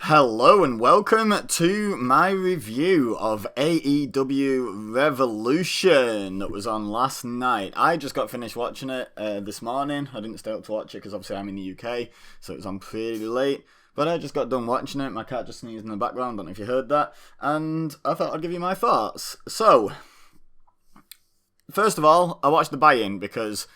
Hello and welcome to my review of AEW Revolution that was on last night. I just got finished watching it this morning. I didn't stay up to watch it because obviously I'm in the UK, so it was on pretty late. But I just got done watching it. My cat just sneezed in the background, don't know if you heard that. And I thought I'd give you my thoughts. So, first of all, I watched the buy-in because,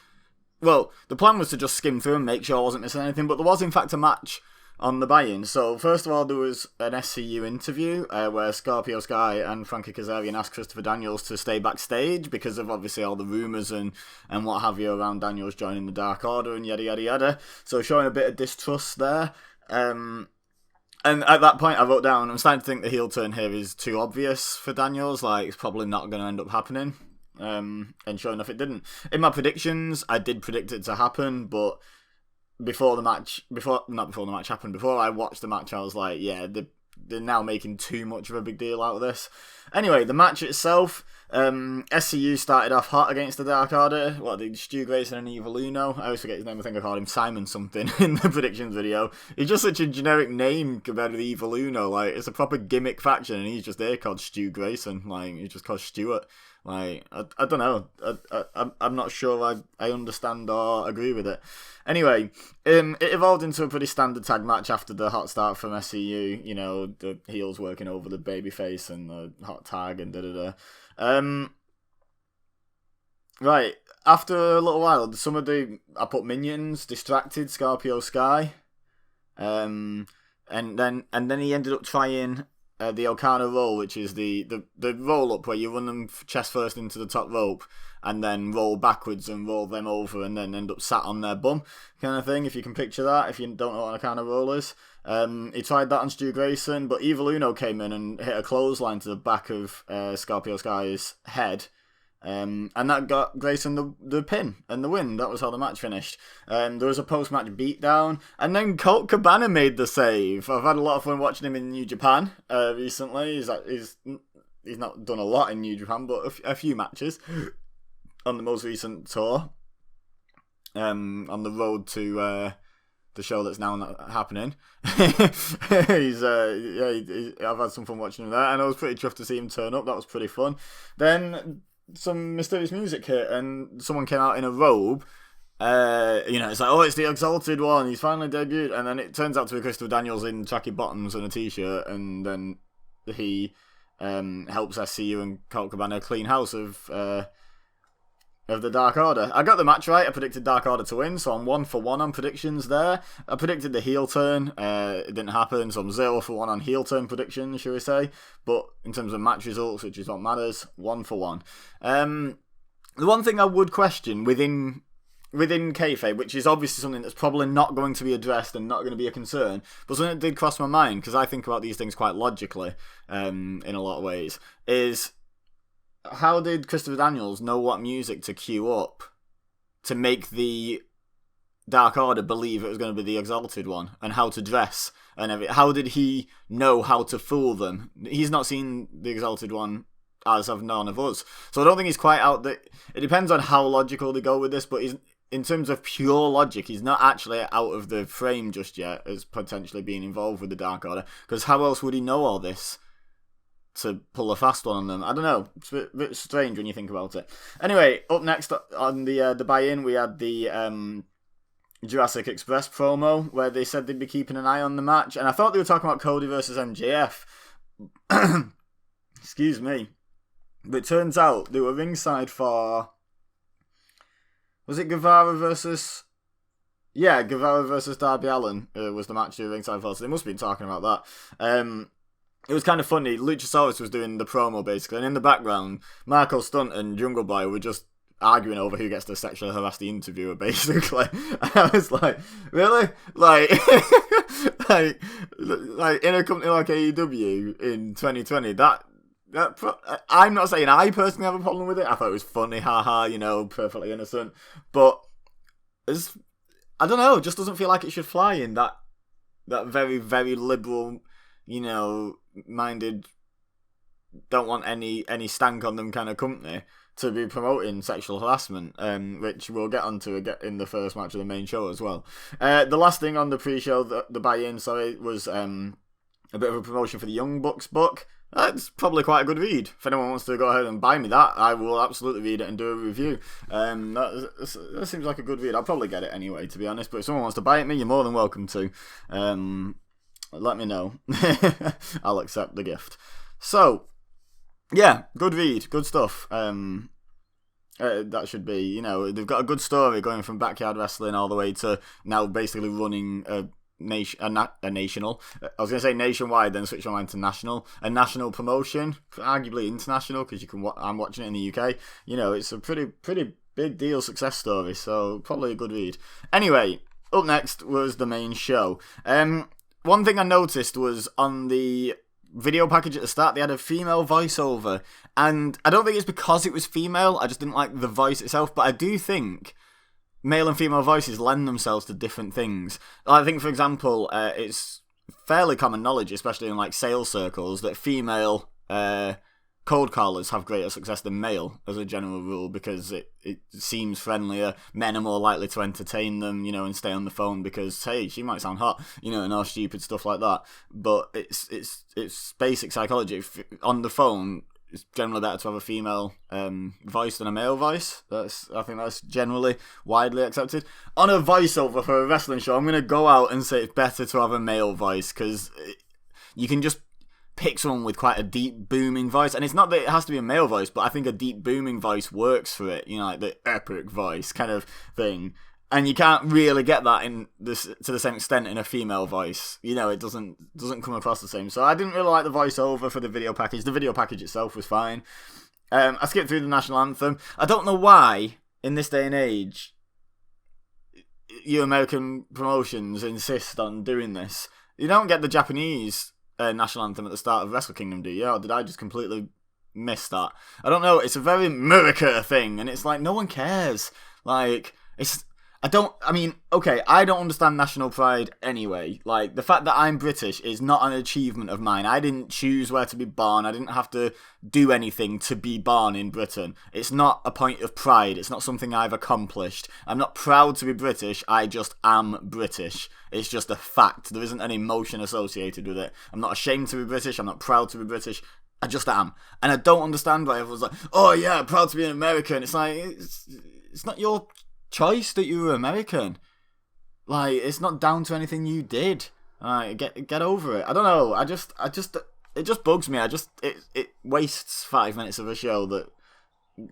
well, the plan was to just skim through and make sure I wasn't missing anything, but there was in fact a match on the buy-in. So first of all, there was an SCU interview where Scorpio Sky and Frankie Kazarian asked Christopher Daniels to stay backstage because of obviously all the rumours and what have you around Daniels joining the Dark Order and yada yada yada. So showing a bit of distrust there. And at that point I wrote down, I'm starting to think the heel turn here is too obvious for Daniels, like it's probably not going to end up happening. And sure enough it didn't. In my predictions, I did predict it to happen, but before I watched the match, I was like, yeah, they're now making too much of a big deal out of this. Anyway, the match itself, SCU started off hot against the Dark Order. Stu Grayson and Evil Uno. I always forget his name. I think I called him Simon something in the predictions video. He's just such a generic name compared to the Evil Uno. Like, it's a proper gimmick faction, and he's just there called Stu Grayson. Like, he's just called Stuart. Like, I don't know. I'm not sure I understand or agree with it. Anyway, it evolved into a pretty standard tag match after the hot start from SCU. You know, the heels working over the babyface and the hot tag and da-da-da. Right, after a little while, I put minions, distracted Scorpio Sky. And then he ended up trying the Okada roll, which is the roll up where you run them chest first into the top rope and then roll backwards and roll them over and then end up sat on their bum kind of thing, if you can picture that, if you don't know what an Okada roll is. He tried that on Stu Grayson, but Evil Uno came in and hit a clothesline to the back of Scorpio Sky's head. And that got Grayson the pin and the win. That was how the match finished. There was a post-match beatdown, and then Colt Cabana made the save. I've had a lot of fun watching him in New Japan recently. He's not done a lot in New Japan, but a few matches on the most recent tour. On the road to the show that's now not happening. I've had some fun watching him there, and I was pretty chuffed to see him turn up. That was pretty fun. Then some mysterious music hit and someone came out in a robe. It's like, oh, it's the Exalted One, he's finally debuted, and then it turns out to be Christopher Daniels in tracky bottoms and a t-shirt, and then he helps SCU and Colt Cabana clean house of the Dark Order. I got the match right. I predicted Dark Order to win, so I'm 1 for 1 on predictions there. I predicted the heel turn. It didn't happen, so I'm 0 for 1 on heel turn predictions, shall we say. But in terms of match results, which is what matters, 1 for 1. The one thing I would question within kayfabe, which is obviously something that's probably not going to be addressed and not going to be a concern, but something that did cross my mind, because I think about these things quite logically in a lot of ways, is how did Christopher Daniels know what music to cue up to make the Dark Order believe it was going to be the Exalted One, and how to dress and everything? How did he know how to fool them? He's not seen the Exalted One, as have none of us. So I don't think he's quite out there. It depends on how logical they go with this, but in terms of pure logic, he's not actually out of the frame just yet as potentially being involved with the Dark Order, because how else would he know all this to pull a fast one on them? I don't know. It's a bit strange when you think about it. Anyway, up next on the buy-in, we had the Jurassic Express promo where they said they'd be keeping an eye on the match, and I thought they were talking about Cody versus MJF. Excuse me. But it turns out they were ringside for... Was it Guevara versus... Yeah, Guevara versus Darby Allin was the match they were ringside for, so they must have been talking about that. It was kind of funny. Luchasaurus was doing the promo, basically, and in the background, Marco Stunt and Jungle Boy were just arguing over who gets to sexually harass the interviewer, basically. And I was like, really? Like, like in a company like AEW in 2020, I'm not saying I personally have a problem with it. I thought it was funny, haha, perfectly innocent. But I don't know, it just doesn't feel like it should fly in that very, very liberal, minded, don't want any stank on them kind of company to be promoting sexual harassment, which we'll get onto in the first match of the main show as well. The last thing on the pre-show, the buy-in, was a bit of a promotion for the Young Bucks book. That's probably quite a good read. If anyone wants to go ahead and buy me that, I will absolutely read it and do a review. That seems like a good read. I'll probably get it anyway, to be honest. But if someone wants to buy it me, you're more than welcome to. Let me know. I'll accept the gift. So, yeah, good read, good stuff. That should be, they've got a good story going from backyard wrestling all the way to now basically running a national. I was going to say nationwide, then switch my mind to national. A national promotion, arguably international, because I'm watching it in the UK. It's a pretty big deal success story, so probably a good read. Anyway, up next was the main show. One thing I noticed was on the video package at the start, they had a female voiceover, and I don't think it's because it was female, I just didn't like the voice itself, but I do think male and female voices lend themselves to different things. I think, for example, it's fairly common knowledge, especially in like sales circles, that female cold callers have greater success than male as a general rule, because it seems friendlier. Men are more likely to entertain them, and stay on the phone because, hey, she might sound hot, and all stupid stuff like that. But it's basic psychology. On the phone, it's generally better to have a female voice than a male voice. I think that's generally widely accepted. On a voiceover for a wrestling show, I'm going to go out and say it's better to have a male voice, because you can just pick someone with quite a deep booming voice, and it's not that it has to be a male voice, but I think a deep booming voice works for it, like the epic voice kind of thing, and you can't really get that to the same extent in a female voice. It doesn't come across the same. So I didn't really like the voiceover for the video package. The video package itself was fine. I skipped through the national anthem. I don't know why in this day and age you American promotions insist on doing this. You don't get the Japanese national anthem at the start of Wrestle Kingdom, do you? Or did I just completely miss that? I don't know. It's a very America thing, and it's like no one cares. Like I don't understand national pride anyway. Like, the fact that I'm British is not an achievement of mine. I didn't choose where to be born. I didn't have to do anything to be born in Britain. It's not a point of pride. It's not something I've accomplished. I'm not proud to be British. I just am British. It's just a fact. There isn't an emotion associated with it. I'm not ashamed to be British. I'm not proud to be British. I just am. And I don't understand why everyone's like, oh yeah, proud to be an American. It's like, it's not your choice that you were American. Like, it's not down to anything you did. Get over it. I don't know. It just bugs me. It wastes 5 minutes of a show that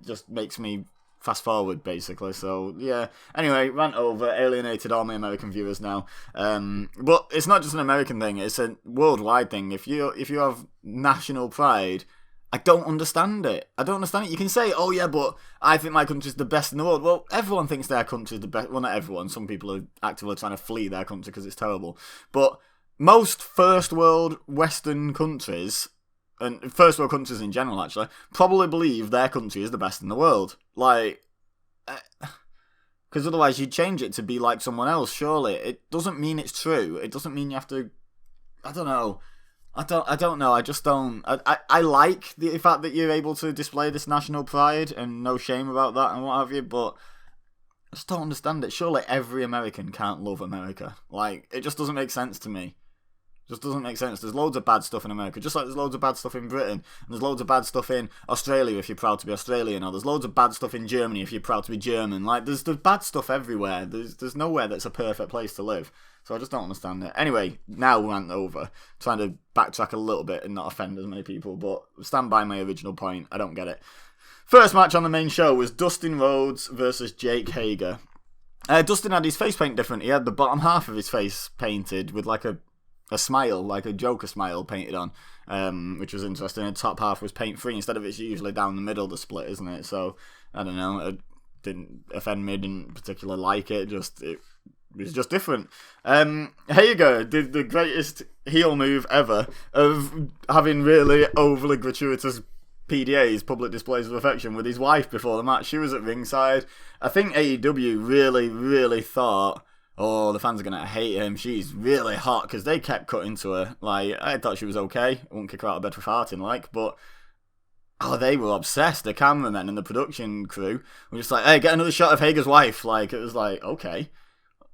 just makes me fast forward, basically. So yeah. Anyway, rant over. Alienated all my American viewers now. But it's not just an American thing. It's a worldwide thing. If you have national pride, I don't understand it. You can say, oh yeah, but I think my country's the best in the world. Well, everyone thinks their country's the best. Well, not everyone. Some people are actively trying to flee their country because it's terrible. But most first world Western countries, and first world countries in general, actually, probably believe their country is the best in the world. Like, because otherwise you'd change it to be like someone else, surely. It doesn't mean it's true. It doesn't mean you have to, I don't know. I don't know. I just don't. I like the fact that you're able to display this national pride and no shame about that and what have you, but I just don't understand it. Surely every American can't love America. Like, it just doesn't make sense to me. It just doesn't make sense. There's loads of bad stuff in America, just like there's loads of bad stuff in Britain, and there's loads of bad stuff in Australia if you're proud to be Australian, or there's loads of bad stuff in Germany if you're proud to be German. Like, there's bad stuff everywhere. There's nowhere that's a perfect place to live. So I just don't understand it. Anyway, now rant over. Trying to backtrack a little bit and not offend as many people, but stand by my original point. I don't get it. First match on the main show was Dustin Rhodes versus Jake Hager. Dustin had his face paint different. He had the bottom half of his face painted with like a smile, like a Joker smile painted on, which was interesting. The top half was paint free instead of it's usually down the middle, the split, isn't it? So, I don't know. It didn't offend me, didn't particularly like it. It's just different. Hager did the greatest heel move ever of having really overly gratuitous PDAs, public displays of affection, with his wife before the match. She was at ringside. I think AEW really, really thought, oh, the fans are going to hate him. She's really hot, because they kept cutting to her. Like, I thought she was okay. I wouldn't kick her out of bed for farting, like, but they were obsessed. The cameramen and the production crew were just like, hey, get another shot of Hager's wife. Like, it was like, okay.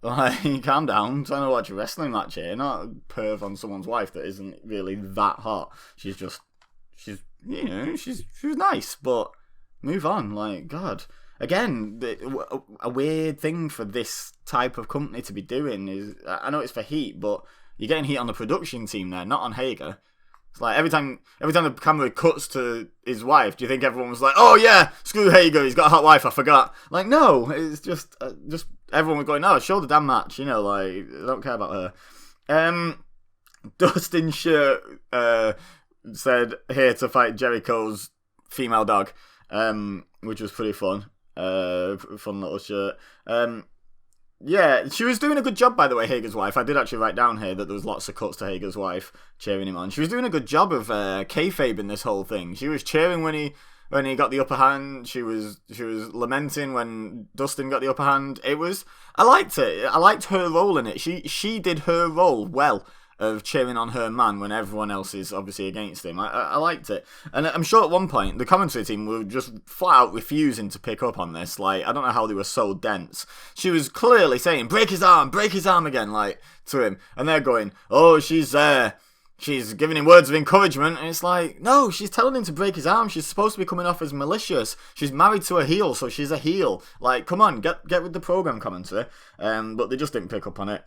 Like, calm down. I'm trying to watch a wrestling match here, not a perv on someone's wife that isn't really that hot. She's nice, but move on. Like, God. Again, a weird thing for this type of company to be doing is, I know it's for heat, but you're getting heat on the production team there, not on Hager. It's like every time the camera cuts to his wife, do you think everyone was like, "Oh yeah, screw Hager, he's got a hot wife, I forgot." Like, no, it's just everyone was going, "No, show the damn match," like, I don't care about her. Dustin shirt said here to fight Jericho's female dog, which was pretty fun. Fun little shirt. Yeah, she was doing a good job, by the way, Hager's wife. I did actually write down here that there was lots of cuts to Hager's wife cheering him on. She was doing a good job of kayfabe in this whole thing. She was cheering when he got the upper hand. She was lamenting when Dustin got the upper hand. I liked it. I liked her role in it. She did her role well of cheering on her man when everyone else is obviously against him. I liked it. And I'm sure at one point, the commentary team were just flat out refusing to pick up on this. Like, I don't know how they were so dense. She was clearly saying, break his arm again, like, to him. And they're going, oh, she's giving him words of encouragement. And it's like, no, she's telling him to break his arm. She's supposed to be coming off as malicious. She's married to a heel, so she's a heel. Like, come on, get with the program commentary. But they just didn't pick up on it.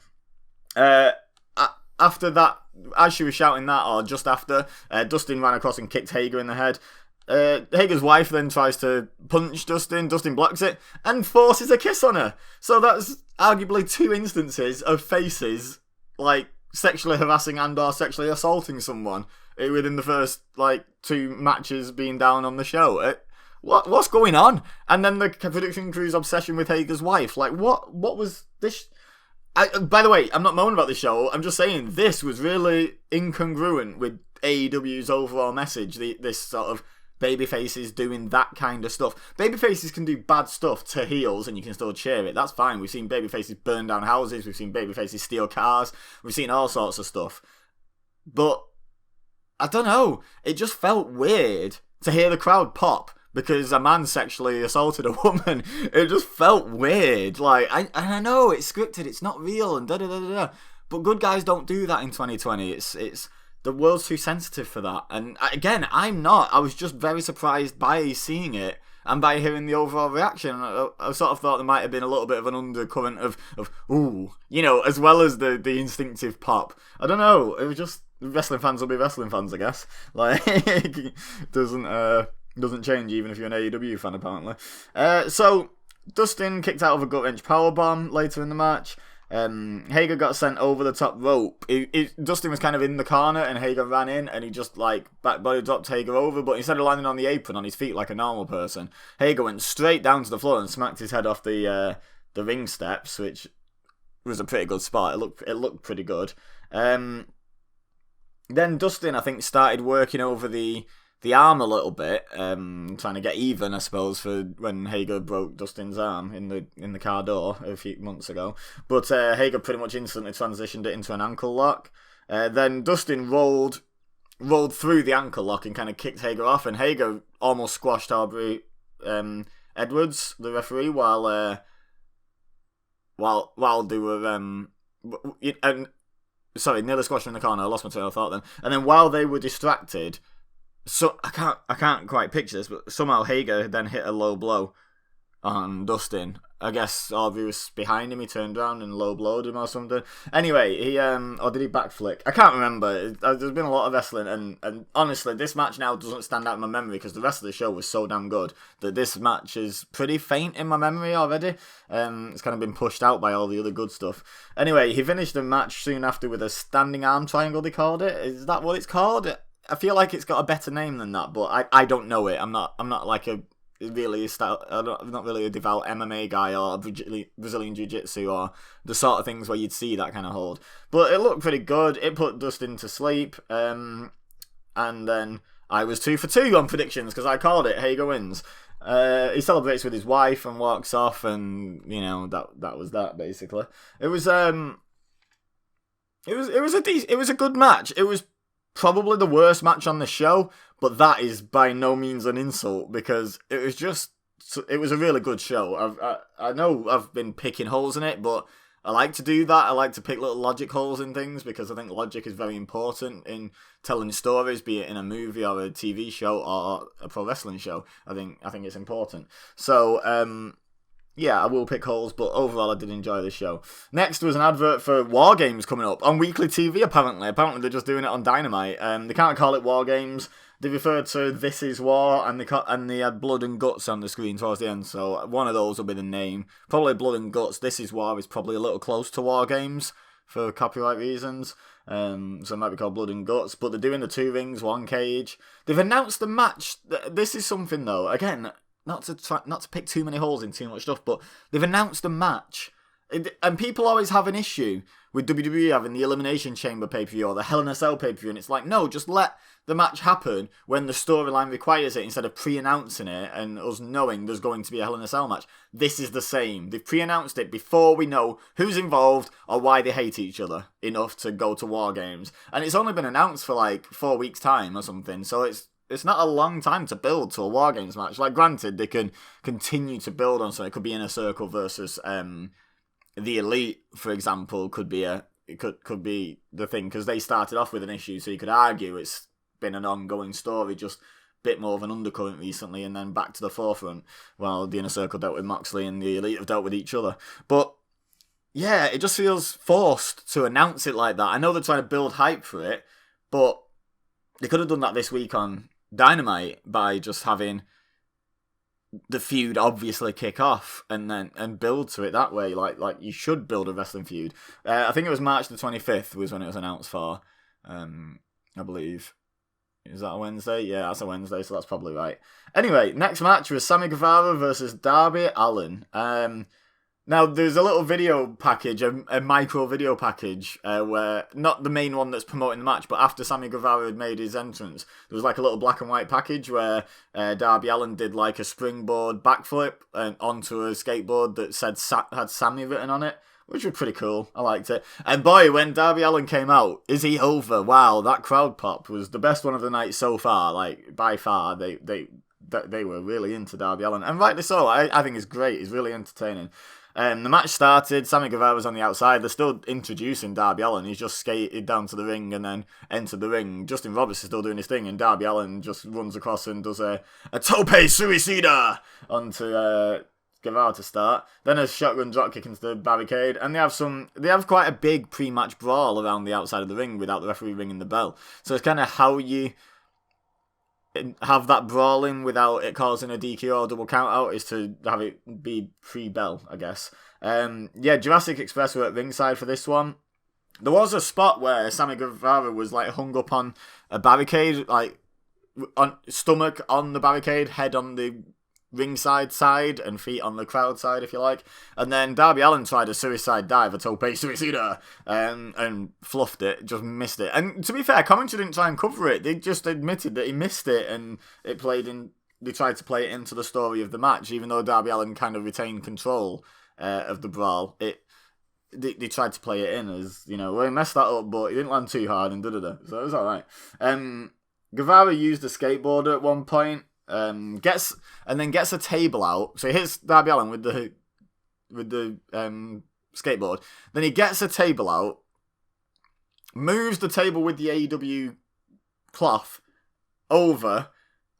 After that, as she was shouting that, or just after, Dustin ran across and kicked Hager in the head. Hager's wife then tries to punch Dustin. Dustin blocks it and forces a kiss on her. So that's arguably 2 instances of faces, like, sexually harassing and or sexually assaulting someone within the first, 2 matches being down on the show. What's going on? And then the production crew's obsession with Hager's wife. Like, what was this? By the way, I'm not moaning about this show. I'm just saying this was really incongruent with AEW's overall message. This sort of babyfaces doing that kind of stuff. Babyfaces can do bad stuff to heels and you can still cheer it. That's fine. We've seen babyfaces burn down houses. We've seen babyfaces steal cars. We've seen all sorts of stuff. But, I don't know. It just felt weird to hear the crowd pop because a man sexually assaulted a woman. It just felt weird. Like, I know it's scripted, it's not real, and da-da-da-da-da. But good guys don't do that in 2020. It's the world's too sensitive for that. And again, I'm not. I was just very surprised by seeing it and by hearing the overall reaction. I sort of thought there might have been a little bit of an undercurrent of ooh, as well as the instinctive pop. I don't know. It was just, wrestling fans will be wrestling fans, I guess. Like, doesn't change even if you're an AEW fan, apparently. So, Dustin kicked out of a gut-wrench powerbomb later in the match. Hager got sent over the top rope. Dustin was kind of in the corner and Hager ran in and he just back body dropped Hager over, but instead of landing on the apron on his feet like a normal person, Hager went straight down to the floor and smacked his head off the ring steps, which was a pretty good spot. It looked pretty good. Then Dustin, I think, started working over the arm a little bit, trying to get even, I suppose, for when Hager broke Dustin's arm in the car door a few months ago. But Hager pretty much instantly transitioned it into an ankle lock. Then Dustin rolled through the ankle lock and kind of kicked Hager off, and Hager almost squashed Aubrey Edwards, the referee, while they were nearly squashed him in the corner. I lost my train of thought then. And then while they were distracted. So I can't quite picture this, but somehow Hager then hit a low blow on Dustin. I guess Aubrey was behind him. He turned around and low blowed him or something. Anyway, he or did he backflick? I can't remember. There's been a lot of wrestling, and honestly, this match now doesn't stand out in my memory because the rest of the show was so damn good that this match is pretty faint in my memory already. It's kind of been pushed out by all the other good stuff. Anyway, he finished the match soon after with a standing arm triangle. They called it. Is that what it's called? I feel like it's got a better name than that, but I don't know it. I'm not like I'm not really a devout MMA guy or Brazilian Jiu-Jitsu or the sort of things where you'd see that kind of hold. But it looked pretty good. It put Dustin to sleep. And then I was 2 for 2 on predictions because I called it. Hager wins. He celebrates with his wife and walks off, and that was that basically. It was a good match. It was probably the worst match on the show, but that is by no means an insult because it was a really good show. I know I've been picking holes in it, but I like to do that. I like to pick little logic holes in things because I think logic is very important in telling stories, be it in a movie or a TV show or a pro wrestling show. I think it's important. So, yeah, I will pick holes, but overall I did enjoy the show. Next was an advert for War Games coming up on weekly TV, apparently. Apparently they're just doing it on Dynamite. They can't call it War Games. They referred to This Is War, and they had blood and guts on the screen towards the end, so one of those will be the name. Probably Blood and Guts. This Is War is probably a little close to War Games for copyright reasons, so it might be called Blood and Guts, but they're doing the 2 rings, 1 cage. They've announced the match. This is something, though, again, not to pick too many holes in too much stuff, but they've announced the match. And people always have an issue with WWE having the Elimination Chamber pay-per-view or the Hell in a Cell pay-per-view, and it's like, no, just let the match happen when the storyline requires it instead of pre-announcing it and us knowing there's going to be a Hell in a Cell match. This is the same. They've pre-announced it before we know who's involved or why they hate each other enough to go to War Games. And it's only been announced for like 4 weeks' time or something, so it's not a long time to build to a War Games match. Like, granted, they can continue to build on something. It could be Inner Circle versus the Elite, for example, could be the thing, because they started off with an issue, so you could argue it's been an ongoing story, just a bit more of an undercurrent recently, and then back to the forefront, while the Inner Circle dealt with Moxley and the Elite have dealt with each other. But yeah, it just feels forced to announce it like that. I know they're trying to build hype for it, but they could have done that this week on Dynamite by just having the feud obviously kick off and build to it that way, like you should build a wrestling feud. I think it was March the 25th was when it was announced for, I believe. Is that a Wednesday? Yeah, that's a Wednesday, so that's probably right. Anyway, next match was Sammy Guevara versus Darby Allin. Now, there's a little video package, a micro video package, where, not the main one that's promoting the match, but after Sammy Guevara had made his entrance, there was like a little black and white package where Darby Allin did like a springboard backflip onto a skateboard that had Sammy written on it, which was pretty cool. I liked it. And boy, when Darby Allin came out, is he over? Wow, that crowd pop was the best one of the night so far. Like, by far, they were really into Darby Allin. And rightly so. I think it's great. It's really entertaining. The match started, Sammy Guevara was on the outside. They're still introducing Darby Allin. He's just skated down to the ring and then entered the ring. Justin Roberts is still doing his thing, and Darby Allin just runs across and does a tope suicida onto Guevara to start. Then a shotgun dropkick into the barricade, and they have quite a big pre-match brawl around the outside of the ring without the referee ringing the bell. So it's kind of how you have that brawling without it causing a DQ or double count out is to have it be pre-bell, I guess. Jurassic Express were at ringside for this one. There was a spot where Sammy Guevara was like hung up on a barricade, like on stomach on the barricade, head on the ringside side and feet on the crowd side, if you like. And then Darby Allin tried a suicide dive, a tope suicida, and fluffed it, just missed it. And to be fair, commentary didn't try and cover it. They just admitted that he missed it, and they tried to play it into the story of the match, even though Darby Allin kind of retained control of the brawl. They tried to play it in as, he messed that up, but he didn't land too hard and da-da-da. So it was alright. Guevara used a skateboarder at one point, gets a table out. So he hits Darby Allin with the skateboard. Then he gets a table out, moves the table with the AEW cloth over,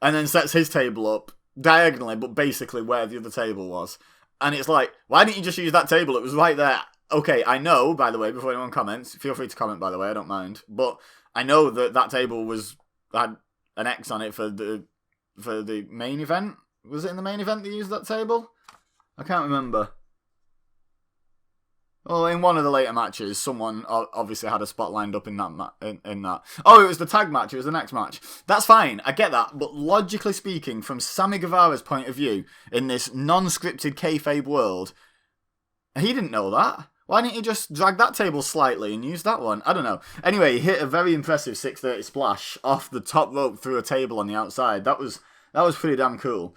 and then sets his table up diagonally, but basically where the other table was. And it's like, why didn't you just use that table? It was right there. Okay, I know, by the way, before anyone comments, feel free to comment, by the way, I don't mind. But I know that table had an X on it for the main event. Was it in the main event they used that table? I can't remember. Well, in one of the later matches, someone obviously had a spot lined up in that. In that. Oh, it was the tag match. It was the next match. That's fine. I get that. But logically speaking, from Sammy Guevara's point of view, in this non-scripted kayfabe world, he didn't know that. Why didn't he just drag that table slightly and use that one? I don't know. Anyway, he hit a very impressive 630 splash off the top rope through a table on the outside. That was pretty damn cool.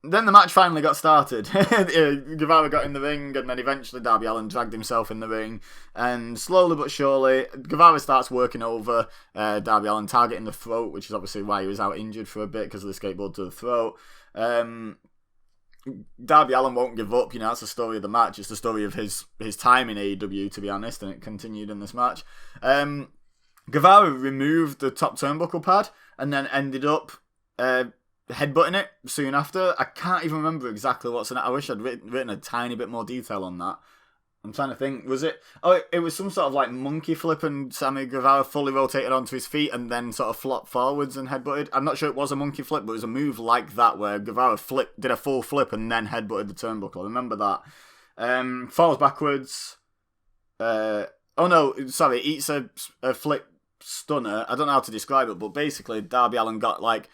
Then the match finally got started. Guevara got in the ring, and then eventually Darby Allin dragged himself in the ring. And slowly but surely, Guevara starts working over Darby Allin, targeting the throat, which is obviously why he was out injured for a bit, because of the skateboard to the throat. Darby Allin won't give up. That's the story of the match. It's the story of his time in AEW, to be honest, and it continued in this match. Guevara removed the top turnbuckle pad and then ended up headbutting it soon after. I can't even remember exactly what's in it. I wish I'd written a tiny bit more detail on that. I'm trying to think. Was it? Oh, it was some sort of like monkey flip, and Sammy Guevara fully rotated onto his feet and then sort of flopped forwards and headbutted. I'm not sure it was a monkey flip, but it was a move like that where Guevara did a full flip and then headbutted the turnbuckle. I remember that. Falls backwards. Eats a flip stunner. I don't know how to describe it, but basically Darby Allin got like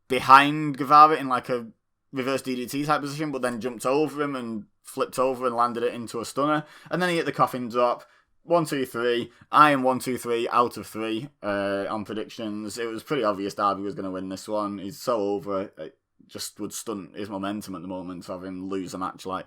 behind Guevara in like a reverse DDT type position, but then jumped over him and flipped over and landed it into a stunner. And then he hit the coffin drop. 1, 2, 3. I am 1, 2, 3 out of 3 on predictions. It was pretty obvious Darby was going to win this one. He's so over. It just would stunt his momentum at the moment to have him lose a match like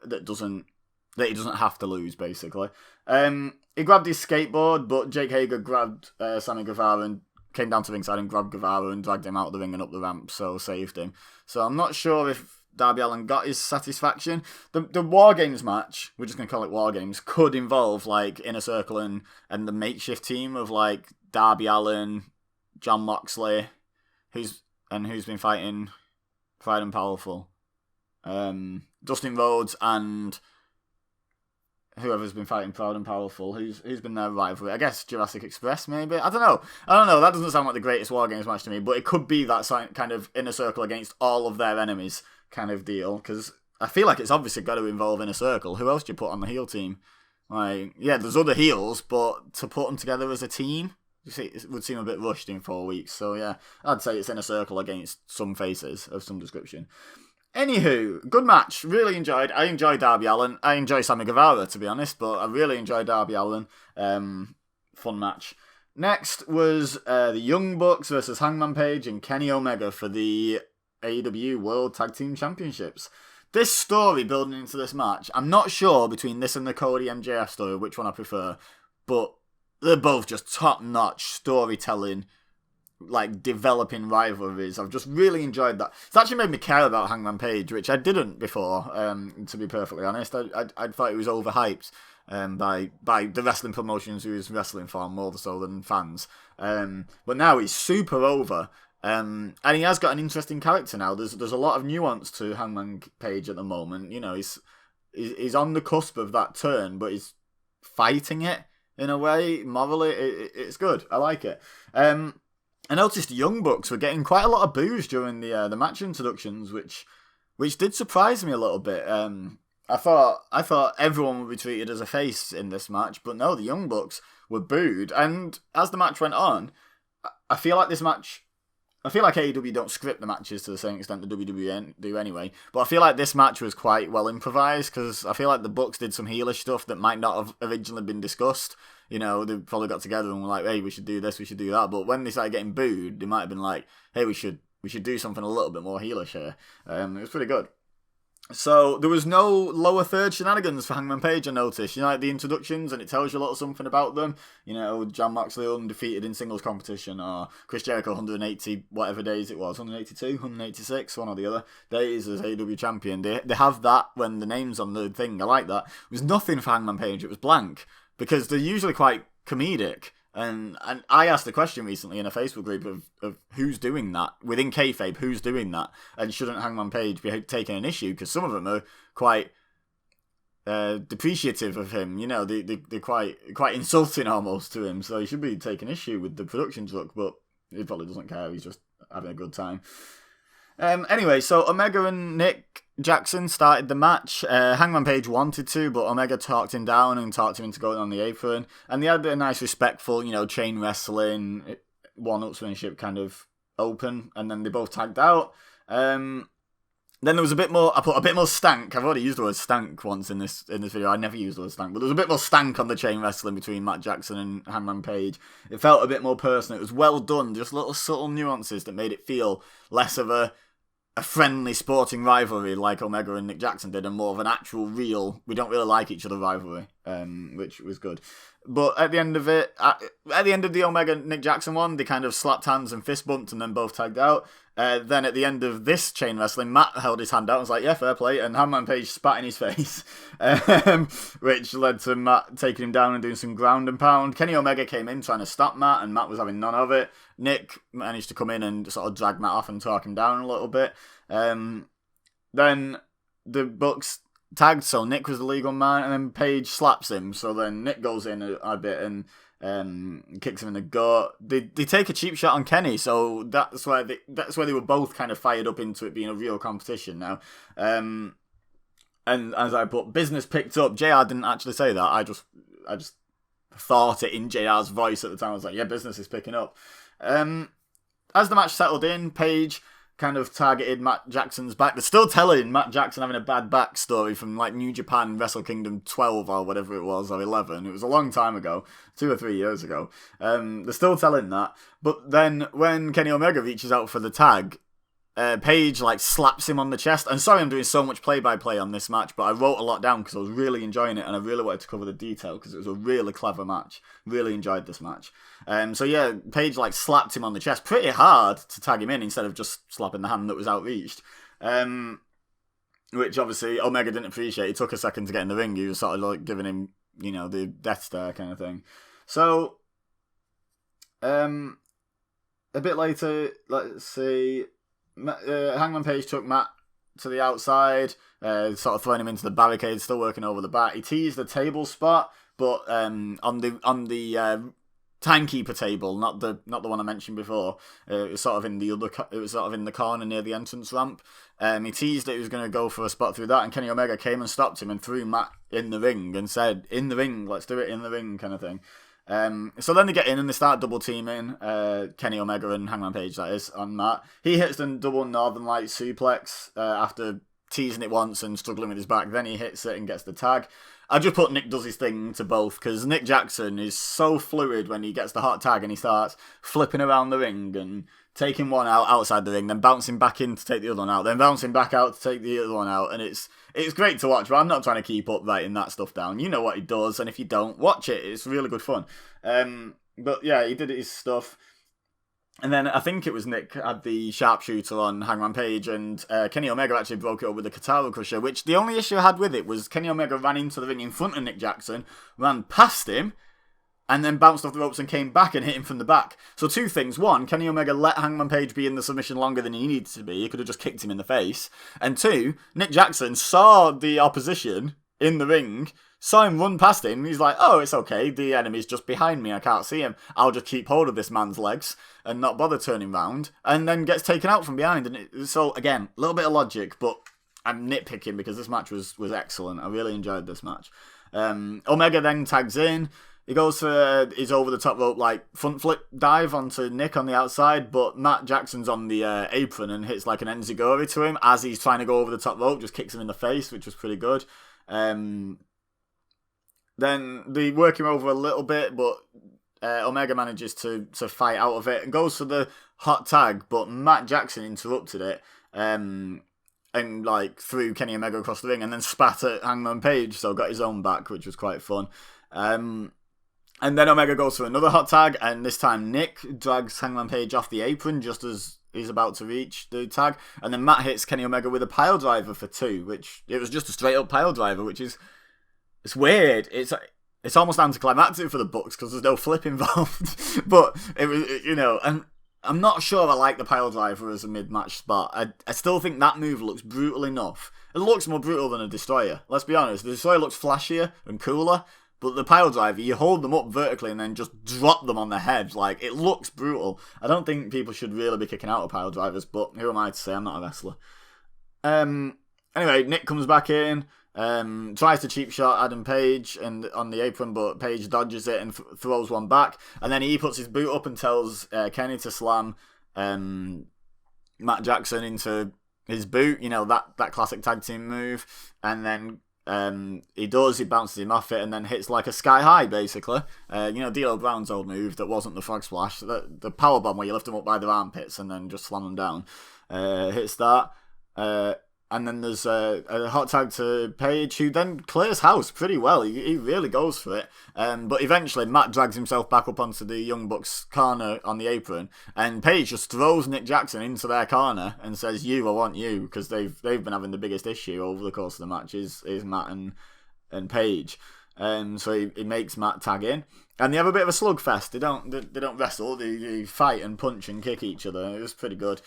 that he doesn't have to lose, basically. He grabbed his skateboard, but Jake Hager grabbed Sammy Guevara and came down to ringside and grabbed Guevara and dragged him out of the ring and up the ramp, so saved him. So I'm not sure if Darby Allin got his satisfaction. The War Games match, we're just going to call it War Games, could involve like Inner Circle and the makeshift team of like Darby Allin, John Moxley, who's been fighting Pride and Powerful, Dustin Rhodes and whoever's been fighting Proud and Powerful, who's been their rivalry. I guess Jurassic Express, maybe? I don't know. That doesn't sound like the greatest War Games match to me, but it could be that kind of Inner Circle against all of their enemies kind of deal, because I feel like it's obviously got to involve Inner Circle. Who else do you put on the heel team? Like, yeah, there's other heels, but to put them together as a team, it would seem a bit rushed in 4 weeks. So yeah, I'd say it's Inner Circle against some faces of some description. Anywho, good match. Really enjoyed. I enjoyed Darby Allin. I enjoy Sammy Guevara, to be honest, but I really enjoyed Darby Allin. Fun match. Next was the Young Bucks versus Hangman Page and Kenny Omega for the AEW World Tag Team Championships. This story building into this match, I'm not sure between this and the Cody MJF story which one I prefer, but they're both just top-notch storytelling, like developing rivalries. I've just really enjoyed that. It's actually made me care about Hangman Page, which I didn't before, to be perfectly honest. I thought he was overhyped by the wrestling promotions he was wrestling for, more so than fans. But now he's super over. And he has got an interesting character now. There's a lot of nuance to Hangman Page at the moment. He's on the cusp of that turn, but he's fighting it in a way. Morally, it's good. I like it. I noticed the Young Bucks were getting quite a lot of boos during the match introductions, which did surprise me a little bit. I thought everyone would be treated as a face in this match, but no, the Young Bucks were booed. And as the match went on, I feel like AEW don't script the matches to the same extent the WWE do anyway, but I feel like this match was quite well improvised, because I feel like the Bucks did some heelish stuff that might not have originally been discussed. They probably got together and were like, hey, we should do this, we should do that. But when they started getting booed, they might have been like, hey, we should do something a little bit more heelish here. It was pretty good. So there was no lower third shenanigans for Hangman Page, I noticed. Like the introductions, and it tells you a little something about them. John Moxley undefeated in singles competition, or Chris Jericho 180 whatever days it was, 182, 186, one or the other days as AEW champion. They have that when the name's on the thing. I like that. It was nothing for Hangman Page. It was blank, because they're usually quite comedic. And I asked a question recently in a Facebook group of who's doing that within kayfabe, who's doing that, and shouldn't Hangman Page be taking an issue? Because some of them are quite depreciative of him. They're quite insulting almost to him. So he should be taking issue with the production truck, but he probably doesn't care. He's just having a good time. Anyway, so Omega and Nick Jackson started the match. Hangman Page wanted to, but Omega talked him down and talked him into going on the apron. And they had a nice, respectful, chain wrestling, one-upsmanship kind of open. And then they both tagged out. Then there was a bit more. I put a bit more stank. I've already used the word stank once in this video. I never used the word stank, but there was a bit more stank on the chain wrestling between Matt Jackson and Hangman Page. It felt a bit more personal. It was well done. Just little subtle nuances that made it feel less of a friendly sporting rivalry like Omega and Nick Jackson did, and more of an actual real, we don't really like each other rivalry, which was good. But at the end of it, at the end of the Omega Nick Jackson one, they kind of slapped hands and fist bumped and then both tagged out. Then at the end of this chain wrestling, Matt held his hand out and was like, yeah, fair play, and Hangman Page spat in his face, which led to Matt taking him down and doing some ground and pound. Kenny Omega came in trying to stop Matt, and Matt was having none of it. Nick managed to come in and sort of drag Matt off and talk him down a little bit. Then the Bucks tagged, so Nick was the legal man, and then Page slaps him, so then Nick goes in a bit and kicks him in the gut. They take a cheap shot on Kenny, so that's where they were both kind of fired up into it being a real competition now. And as I put, business picked up. JR didn't actually say that. I just thought it in JR's voice at the time. I was like, yeah, business is picking up. As the match settled in, Page kind of targeted Matt Jackson's back. They're still telling Matt Jackson having a bad backstory from like New Japan Wrestle Kingdom 12 or whatever it was, or 11. It was a long time ago, 2 or 3 years ago. They're still telling that. But then when Kenny Omega reaches out for the tag, Page like slaps him on the chest. And sorry I'm doing so much play-by-play on this match, but I wrote a lot down because I was really enjoying it and I really wanted to cover the detail because it was a really clever match. Really enjoyed this match. So yeah, Page like slapped him on the chest pretty hard to tag him in instead of just slapping the hand that was outreached. Which obviously Omega didn't appreciate. He took a second to get in the ring. He was sort of like giving him, you know, the death stare kind of thing. So, a bit later, let's see, Hangman Page took Matt to the outside, sort of throwing him into the barricade, still working over the back. He teased the table spot, but on the timekeeper table, not the one I mentioned before. It was sort of in the corner near the entrance ramp. He teased that he was going to go for a spot through that, and Kenny Omega came and stopped him and threw Matt in the ring and said, "In the ring, let's do it in the ring," kind of thing. So then they get in and they start double teaming Kenny Omega and Hangman Page, that is, on Matt. He hits the double Northern Light suplex after teasing it once and struggling with his back. Then he hits it and gets the tag. I just put Nick does his thing to both because Nick Jackson is so fluid when he gets the hot tag and he starts flipping around the ring and taking one out outside the ring, then bouncing back in to take the other one out, then bouncing back out to take the other one out, and it's great to watch, but I'm not trying to keep up writing that stuff down. You know what he does, and if you don't, watch it. It's really good fun. But yeah, he did his stuff. And then I think it was Nick had the sharpshooter on Hangman Page, and Kenny Omega actually broke it up with the Katara Crusher, which the only issue I had with it was Kenny Omega ran into the ring in front of Nick Jackson, ran past him, and then bounced off the ropes and came back and hit him from the back. So 2 things. 1, Kenny Omega let Hangman Page be in the submission longer than he needed to be. He could have just kicked him in the face. And 2, Nick Jackson saw the opposition in the ring, saw him run past him. He's like, oh, it's okay. The enemy's just behind me. I can't see him. I'll just keep hold of this man's legs and not bother turning round. And then gets taken out from behind. And so, again, a little bit of logic, but I'm nitpicking because this match was excellent. I really enjoyed this match. Omega then tags in. He goes for his over-the-top rope, like, front flip dive onto Nick on the outside, but Matt Jackson's on the apron and hits, like, an enziguri to him as he's trying to go over the top rope, just kicks him in the face, which was pretty good. Then they work him over a little bit, but Omega manages to fight out of it and goes for the hot tag, but Matt Jackson interrupted it and, like, threw Kenny Omega across the ring and then spat at Hangman Page, so got his own back, which was quite fun. And then Omega goes for another hot tag, and this time Nick drags Hangman Page off the apron just as he's about to reach the tag. And then Matt hits Kenny Omega with a pile driver for 2, which it was just a straight up pile driver, which is it's weird. It's almost anticlimactic for the Bucks because there's no flip involved. But it was, you know, and I'm not sure I like the pile driver as a mid-match spot. I still think that move looks brutal enough. It looks more brutal than a Destroyer. Let's be honest. The Destroyer looks flashier and cooler. But the pile driver, you hold them up vertically and then just drop them on their head. Like, it looks brutal. I don't think people should really be kicking out of pile drivers, but who am I to say? I'm not a wrestler. Anyway, Nick comes back in, tries to cheap shot Adam Page and on the apron, but Page dodges it and throws one back. And then he puts his boot up and tells Kenny to slam Matt Jackson into his boot. You know, that classic tag team move. And then he bounces him off it and then hits like a sky high, basically. You know, D'Lo Brown's old move that wasn't the frog splash, the power bomb where you lift them up by their armpits and then just slam them down. Hits that. And then there's a hot tag to Page, who then clears house pretty well. He really goes for it. But eventually, Matt drags himself back up onto the Young Bucks corner on the apron, and Page just throws Nick Jackson into their corner and says, "I want you," because they've been having the biggest issue over the course of the match is Matt and Page. So he makes Matt tag in, and they have a bit of a slugfest. They don't wrestle. They fight and punch and kick each other. It was pretty good.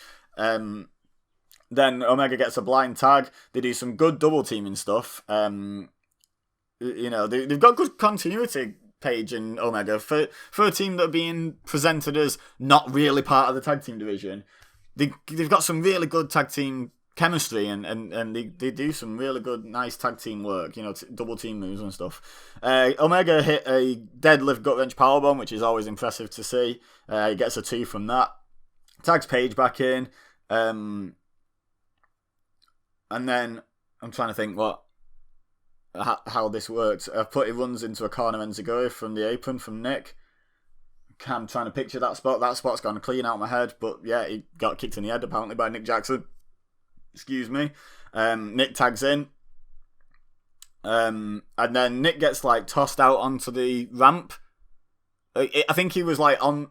Then Omega gets a blind tag. They do some good double teaming stuff. They've got good continuity, Page and Omega, for a team that are being presented as not really part of the tag team division. They've got some really good tag team chemistry, and they do some really good, nice tag team work. Double team moves and stuff. Omega hit a deadlift gut wrench powerbomb, which is always impressive to see. He gets a 2 from that. Tags Page back in. And then I'm trying to think how this works. He runs into a corner enziguri from the apron from Nick. I'm trying to picture that spot. That spot's gone clean out of my head. But yeah, he got kicked in the head apparently by Nick Jackson. Excuse me. Nick tags in. And then Nick gets tossed out onto the ramp. I think he was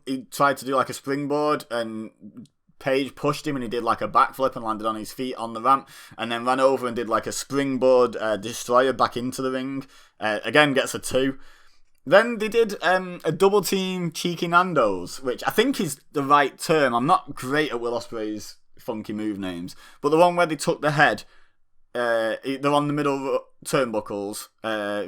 he tried to do a springboard, and Page pushed him and he did a backflip and landed on his feet on the ramp, and then ran over and did a springboard destroyer back into the ring. Again, gets a 2. Then they did a double team Cheeky Nando's, which I think is the right term. I'm not great at Will Ospreay's funky move names, but the one where they took the head, they're on the middle turnbuckles,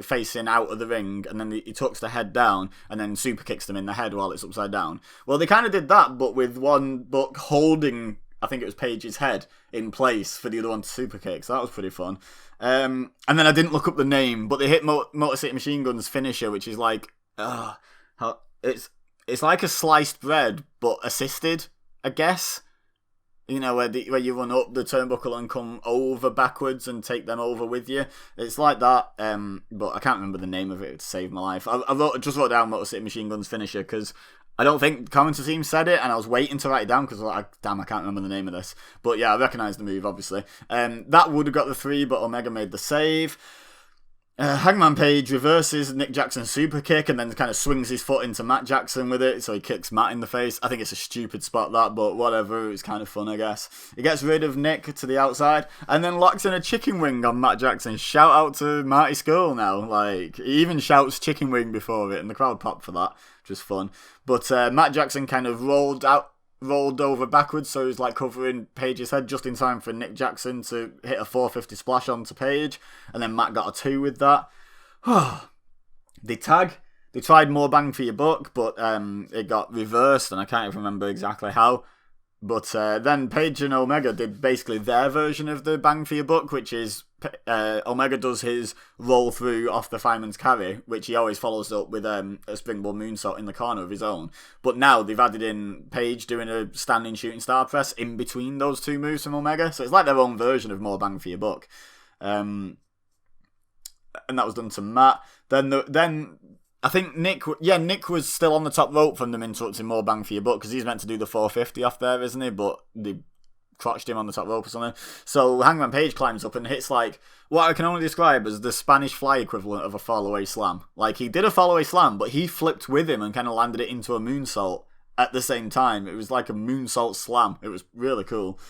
facing out of the ring, and then he tucks the head down and then super kicks them in the head while it's upside down. Well, they kind of did that, but with one buck holding, I think it was Page's head, in place for the other one to super kick, so that was pretty fun. And then I didn't look up the name, but they hit Motor City Machine Gun's finisher, which is it's like a sliced bread, but assisted, I guess. Where you run up the turnbuckle and come over backwards and take them over with you. It's like that, but I can't remember the name of it to save my life. I just wrote down Motor City Machine Gun's finisher because I don't think the commentary team said it, and I was waiting to write it down because I can't remember the name of this. But yeah, I recognise the move, obviously. That would have got the 3, but Omega made the save. Hangman Page reverses Nick Jackson's super kick and then kind of swings his foot into Matt Jackson with it, so he kicks Matt in the face. I think it's a stupid spot, that, but whatever, it's kind of fun, I guess. He gets rid of Nick to the outside and then locks in a chicken wing on Matt Jackson. Shout out to Marty Scurll now. He even shouts chicken wing before it, and the crowd popped for that, which was fun. But Matt Jackson kind of rolled over backwards, so he was covering Page's head just in time for Nick Jackson to hit a 450 splash onto Page, and then Matt got a 2 with that. They tried more bang for your buck, but it got reversed, and I can't even remember exactly how. But then Page and Omega did basically their version of the bang for your buck, which is Omega does his roll through off the fireman's carry, which he always follows up with a springboard moonsault in the corner of his own. But now they've added in Page doing a standing shooting star press in between those two moves from Omega, so it's like their own version of more bang for your buck. And that was done to Matt. Then I think Nick was still on the top rope from them interrupting more bang for your buck because he's meant to do the 450 off there, isn't he? But they crotched him on the top rope or something. So Hangman Page climbs up and hits what I can only describe as the Spanish Fly equivalent of a fall-away slam. He did a fall-away slam, but he flipped with him and kind of landed it into a moonsault at the same time. It was like a moonsault slam. It was really cool.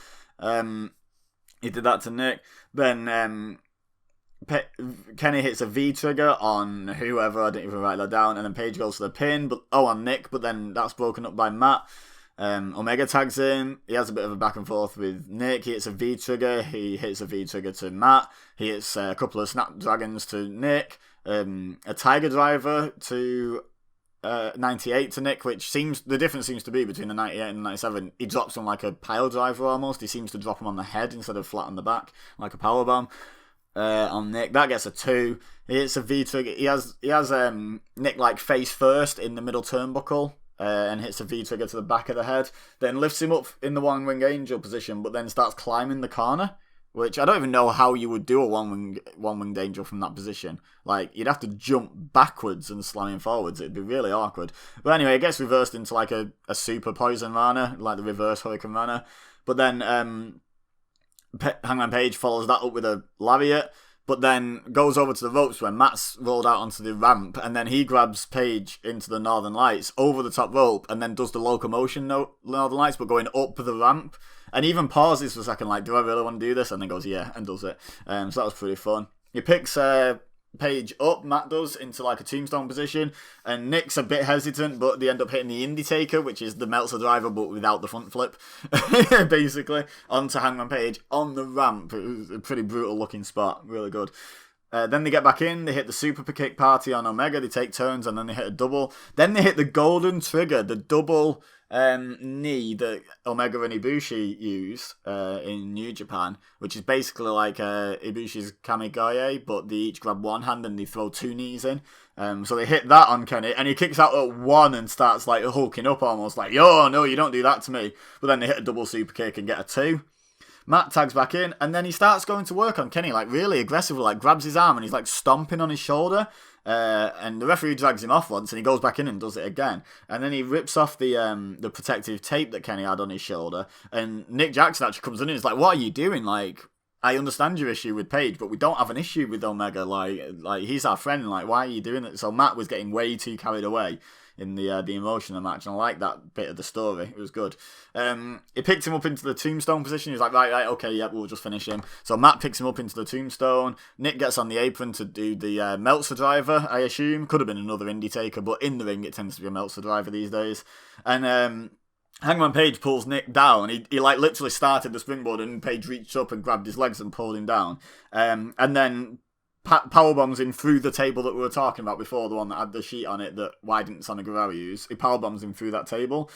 He did that to Nick. Then Kenny hits a V-trigger on whoever, I didn't even write that down, and then Page goes for the pin, on Nick, but then that's broken up by Matt. Omega tags in, he has a bit of a back and forth with Nick, he hits a V-trigger, he hits a V-trigger to Matt, he hits a couple of Snapdragons to Nick, a Tiger Driver to 98 to Nick, which the difference seems to be between the 98 and the 97, he drops him like a pile driver almost, he seems to drop him on the head instead of flat on the back, like a powerbomb. On Nick, that gets a 2. He hits a V-trigger. He has Nick face first in the middle turnbuckle, and hits a V-trigger to the back of the head. Then lifts him up in the one wing angel position, but then starts climbing the corner. Which I don't even know how you would do a one winged angel from that position. You'd have to jump backwards and slam him forwards. It'd be really awkward. But anyway, it gets reversed into a super poison Rana, like the reverse Hurricane Rana. But then Hangman Page follows that up with a lariat, but then goes over to the ropes when Matt's rolled out onto the ramp, and then he grabs Page into the Northern Lights over the top rope, and then does the locomotion Northern Lights, but going up the ramp, and even pauses for a second, like, do I really want to do this? And then goes, yeah, and does it. So that was pretty fun. He picks Page up, Matt does, into like a tombstone position, and Nick's a bit hesitant, but they end up hitting the Indie which is the Meltzer driver but without the front flip, basically, onto Hangman Page on the ramp. It was a pretty brutal looking spot, really good. Then they get back in, they hit the super kick party on Omega, they take turns, and then they hit a double. Then they hit the golden trigger, the double knee that Omega and Ibushi use in New Japan, which is basically like Ibushi's Kamigaye, but they each grab one hand and they throw two knees in. So they hit that on Kenny, and he kicks out at one and starts like hulking up almost, like, yo, no, you don't do that to me. But then they hit a double super kick and get a two. Matt tags back in, and then he starts going to work on Kenny, like really aggressively, like grabs his arm and he's like stomping on his shoulder. And the referee drags him off once, and he goes back in and does it again. And then he rips off the protective tape that Kenny had on his shoulder. And Nick Jackson actually comes in and is like, "What are you doing? Like, I understand your issue with Page, but we don't have an issue with Omega. Like he's our friend. Like, why are you doing it?" So Matt was getting way too carried away in the emotion of the match, and I like that bit of the story. It was good. He picked him up into the tombstone position. He was like, right, okay, yeah, we'll just finish him. So Matt picks him up into the tombstone. Nick gets on the apron to do the Meltzer driver, I assume. Could have been another indie taker, but in the ring it tends to be a Meltzer driver these days. And Hangman Page pulls Nick down. He like literally started the springboard, and Page reached up and grabbed his legs and pulled him down. And then powerbombs him through the table that we were talking about before, the one that had the sheet on it that why didn't Sammy Guevara use. He powerbombs him through that table.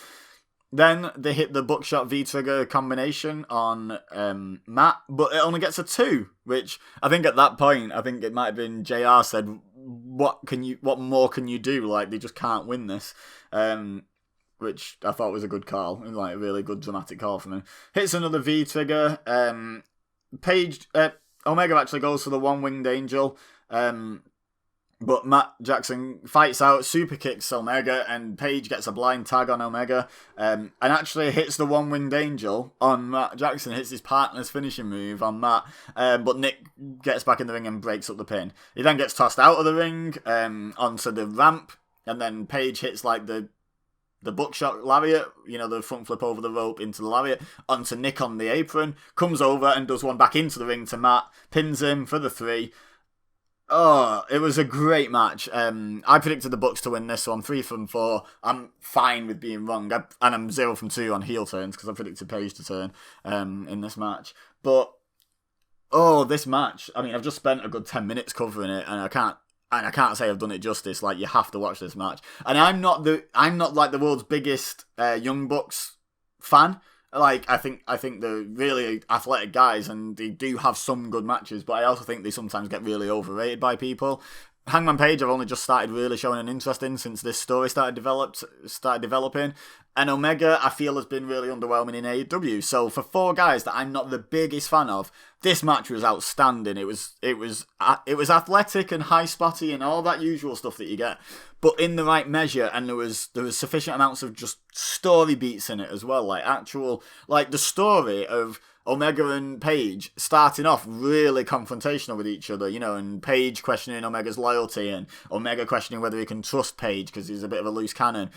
Then they hit the buckshot V-trigger combination on Matt, but it only gets a 2, which I think at that point, I think it might have been JR said, what more can you do? Like, they just can't win this. Which I thought was a good call, like a really good dramatic call from him. Hits another V-trigger. Omega actually goes for the one-winged angel, but Matt Jackson fights out, super kicks Omega, and Page gets a blind tag on Omega, and actually hits the one-winged angel on Matt Jackson, hits his partner's finishing move on Matt, but Nick gets back in the ring and breaks up the pin. He then gets tossed out of the ring onto the ramp, and then Page hits like the buckshot lariat, the front flip over the rope into the lariat, onto Nick on the apron, comes over and does one back into the ring to Matt, pins him for the 3. Oh, it was a great match. I predicted the Bucks to win this, so I'm 3 from 4. I'm fine with being wrong, and I'm 0 from 2 on heel turns, because I predicted Page to turn in this match. But, this match, I mean, I've just spent a good 10 minutes covering it, and I can't say I've done it justice. Like, you have to watch this match. And I'm not like the world's biggest Young Bucks fan. Like, I think they're really athletic guys, and they do have some good matches, but I also think they sometimes get really overrated by people. Hangman Page I've only just started really showing an interest in since this story started developing. And Omega, I feel, has been really underwhelming in AEW. So for 4 guys that I'm not the biggest fan of, this match was outstanding. It was athletic and high spotty and all that usual stuff that you get, but in the right measure. And there was sufficient amounts of just story beats in it as well, like the story of Omega and Page starting off really confrontational with each other, and Page questioning Omega's loyalty, and Omega questioning whether he can trust Page because he's a bit of a loose cannon.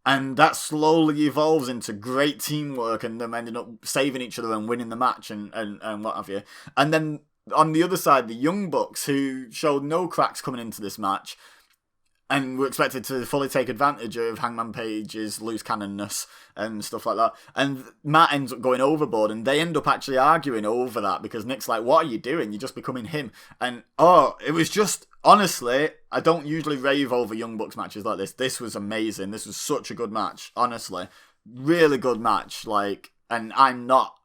And that slowly evolves into great teamwork, and them ending up saving each other and winning the match and what have you. And then on the other side, the Young Bucks, who showed no cracks coming into this match, and were expected to fully take advantage of Hangman Page's loose cannonness and stuff like that. And Matt ends up going overboard, and they end up actually arguing over that, because Nick's like, what are you doing? You're just becoming him. And, it was just, honestly, I don't usually rave over Young Bucks matches like this. This was amazing. This was such a good match, honestly. Really good match, and I'm not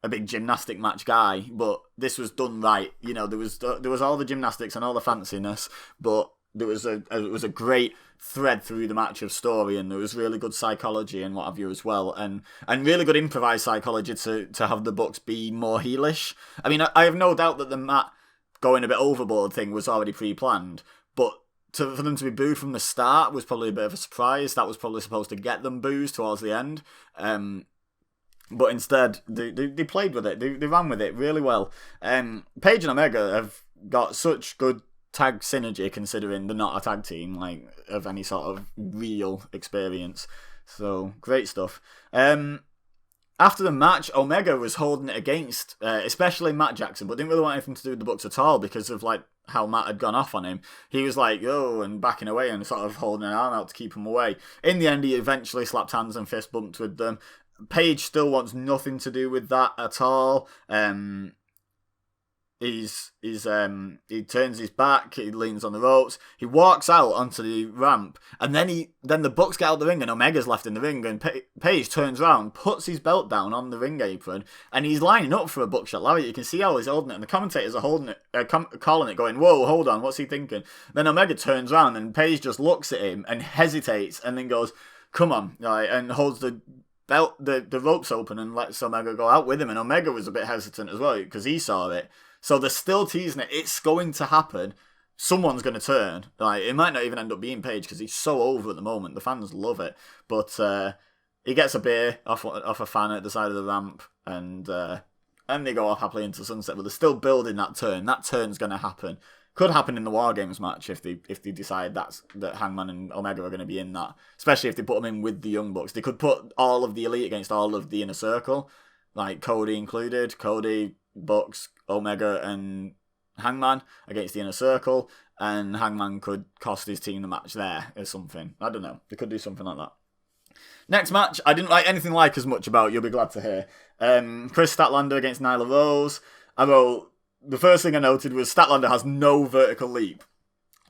a big gymnastic match guy, but this was done right. There was all the gymnastics and all the fanciness, but it was a great thread through the match of story, and there was really good psychology and what have you as well, and really good improvised psychology to have the Bucks be more heelish. I mean, I have no doubt that the Matt going a bit overboard thing was already pre-planned, but for them to be booed from the start was probably a bit of a surprise. That was probably supposed to get them boos towards the end. But instead, they played with it. They ran with it really well. Page and Omega have got such good tag synergy, considering they're not a tag team, like, of any sort of real experience. So, great stuff. After the match, Omega was holding it against, especially Matt Jackson, but didn't really want anything to do with the Bucks at all because of, like, how Matt had gone off on him. He was like, oh, and backing away and sort of holding an arm out to keep him away. In the end, he eventually slapped hands and fist bumped with them. Page still wants nothing to do with that at all. He turns his back, he leans on the ropes, he walks out onto the ramp, and then the Bucks get out the ring and Omega's left in the ring, and Page turns around, puts his belt down on the ring apron, and he's lining up for a buckshot lariat. You can see how he's holding it, and the commentators are holding it, calling it, going, whoa, hold on, what's he thinking? Then Omega turns around and Page just looks at him and hesitates, and then goes, come on, and holds the belt, the ropes open and lets Omega go out with him, and Omega was a bit hesitant as well because he saw it. So they're still teasing it. It's going to happen. Someone's going to turn. Like, it might not even end up being Page because he's so over at the moment. The fans love it. But he gets a beer off a fan at the side of the ramp, and they go off happily into sunset. But they're still building that turn. That turn's going to happen. Could happen in the War Games match if they decide that Hangman and Omega are going to be in that. Especially if they put them in with the Young Bucks. They could put all of the Elite against all of the Inner Circle, like Cody included. Cody, Bucks, Omega, and Hangman against the Inner Circle, and Hangman could cost his team the match there or something. I don't know. They could do something like that. Next match, I didn't like anything like as much about. You'll be glad to hear. Chris Statlander against Nyla Rose. The first thing I noted was Statlander has no vertical leap.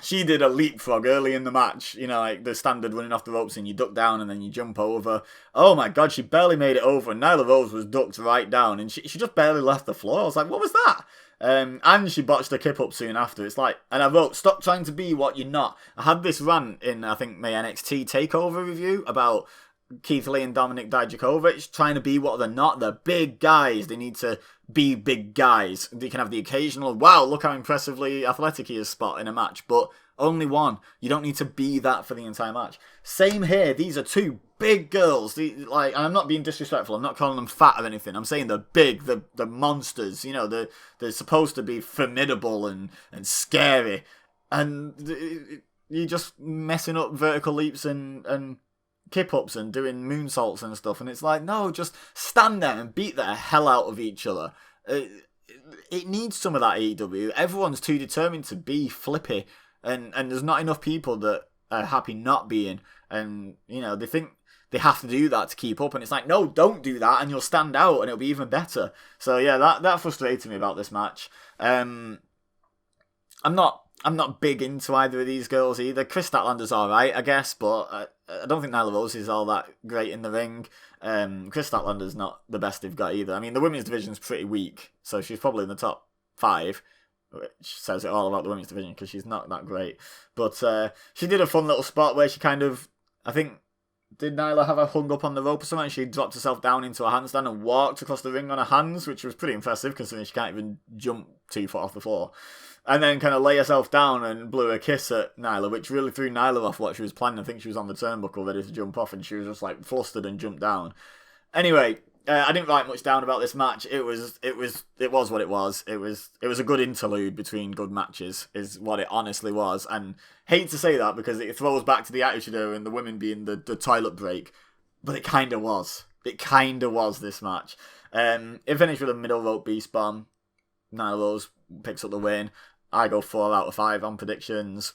She did a leapfrog early in the match, like the standard running off the ropes and you duck down and then you jump over. Oh my god, she barely made it over, and Nyla Rose was ducked right down and she just barely left the floor. I was like, what was that? And she botched a kip up soon after. It's like, and I wrote, stop trying to be what you're not. I had this rant in, I think, my NXT TakeOver review about Keith Lee and Dominik Dijakovic trying to be what they're not. They're big guys. They need to be big guys. They can have the occasional, wow, look how impressively athletic he is spot in a match, but only one. You don't need to be that for the entire match. Same here. These are two big girls. And I'm not being disrespectful. I'm not calling them fat or anything. I'm saying they're big. They're monsters. They're supposed to be formidable and scary. And you're just messing up vertical leaps and kip-ups and doing moonsaults and stuff, and it's like, no, just stand there and beat the hell out of each other. It needs some of that AEW. Everyone's too determined to be flippy, and there's not enough people that are happy not being, and they think they have to do that to keep up, and it's like, no, don't do that and you'll stand out and it'll be even better. So yeah, that frustrated me about this match. I'm not big into either of these girls either. Chris Statlander's alright, I guess, but I don't think Nyla Rose is all that great in the ring. Chris Statlander's not the best they've got either. I mean, the women's division's pretty weak, so she's probably in the top 5, which says it all about the women's division because she's not that great. But she did a fun little spot where she kind of, I think, did Nyla have her hung up on the rope or something? She dropped herself down into a handstand and walked across the ring on her hands, which was pretty impressive considering she can't even jump 2 foot off the floor. And then kind of lay herself down and blew a kiss at Nyla, which really threw Nyla off what she was planning. I think she was on the turnbuckle ready to jump off, and she was just like flustered and jumped down. Anyway, I didn't write much down about this match. It was what it was. It was a good interlude between good matches, is what it honestly was. And hate to say that because it throws back to the Attitude Era and the women being the toilet break, but it kind of was. It kind of was this match. It finished with a middle rope beast bomb. Nyla Rose picks up the win. I go 4 out of 5 on predictions.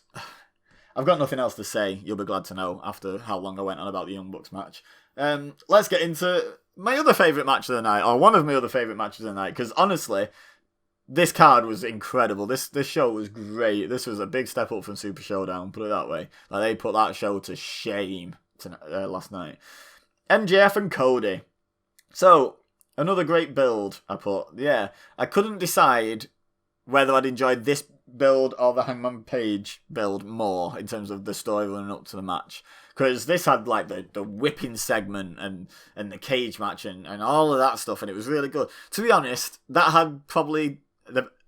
I've got nothing else to say, you'll be glad to know, after how long I went on about the Young Bucks match. Let's get into my other favourite match of the night, or one of my other favourite matches of the night, because honestly, this card was incredible. This show was great. This was a big step up from Super Showdown, put it that way. Like, they put that show to shame last night. MJF and Cody. So, another great build, I put. Yeah, I couldn't decide whether I'd enjoyed this build or the Hangman Page build more in terms of the story running up to the match. Because this had like the whipping segment and the cage match and all of that stuff, and it was really good. To be honest, that had probably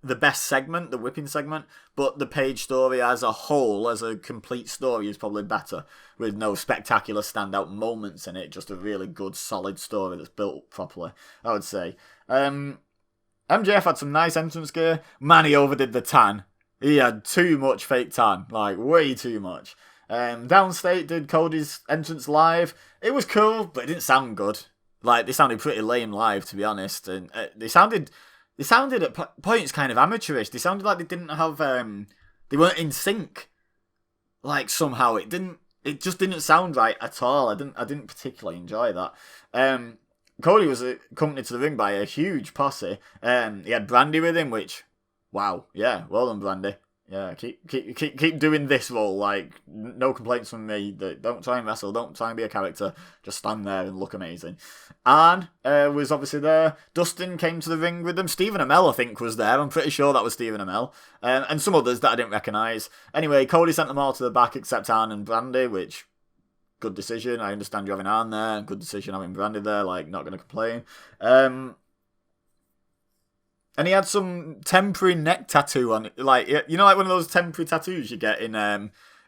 the best segment, the whipping segment, but the Page story as a whole, as a complete story, is probably better, with no spectacular standout moments in it, just a really good, solid story that's built properly, I would say. MJF had some nice entrance gear. Man, he overdid the tan. He had too much fake tan, like way too much. Downstate did Cody's entrance live. It was cool, but it didn't sound good. Like, they sounded pretty lame live, to be honest, and they sounded at points kind of amateurish. They sounded like they didn't have, they weren't in sync. Like, somehow it just didn't sound right at all. I didn't particularly enjoy that. Cody was accompanied to the ring by a huge posse. He had Brandy with him, which, wow, yeah, well done, Brandy. Yeah, keep doing this role. Like, no complaints from me. Don't try and wrestle. Don't try and be a character. Just stand there and look amazing. Arn was obviously there. Dustin came to the ring with them. Stephen Amell, I think, was there. I'm pretty sure that was Stephen Amell. And some others that I didn't recognise. Anyway, Cody sent them all to the back except Arn and Brandy, which, good decision. I understand you having Arn there. Good decision having Brandy there. Like, not going to complain. And he had some temporary neck tattoo on it, like, you know, like one of those temporary tattoos you get in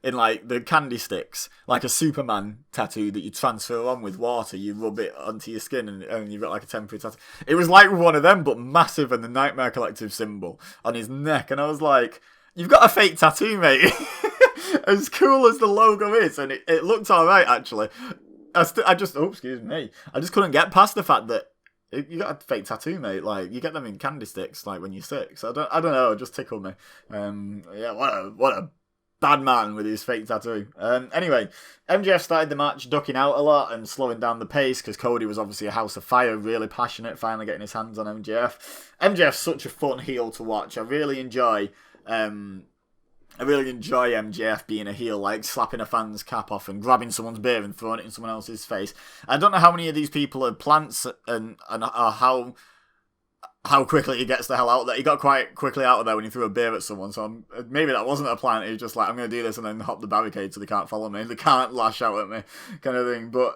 like the candy sticks, like a Superman tattoo that you transfer on with water. You rub it onto your skin, and you've got like a temporary tattoo. It was like one of them, but massive, and the Nightmare Collective symbol on his neck. And I was like, "You've got a fake tattoo, mate." As cool as the logo is, and it looked all right actually. I just couldn't get past the fact that you got a fake tattoo, mate. Like, you get them in candy sticks, like when you're sick. So I don't know. It just tickled me. Yeah, what a bad man with his fake tattoo. Anyway, MJF started the match ducking out a lot and slowing down the pace because Cody was obviously a house of fire, really passionate, finally getting his hands on MJF. MJF's such a fun heel to watch. I really enjoy MJF being a heel, like slapping a fan's cap off and grabbing someone's beer and throwing it in someone else's face. I don't know how many of these people are plants and how quickly he gets the hell out of there. He got quite quickly out of there when he threw a beer at someone, so maybe that wasn't a plant. He was just like, I'm going to do this and then hop the barricade so they can't follow me. They can't lash out at me, kind of thing. But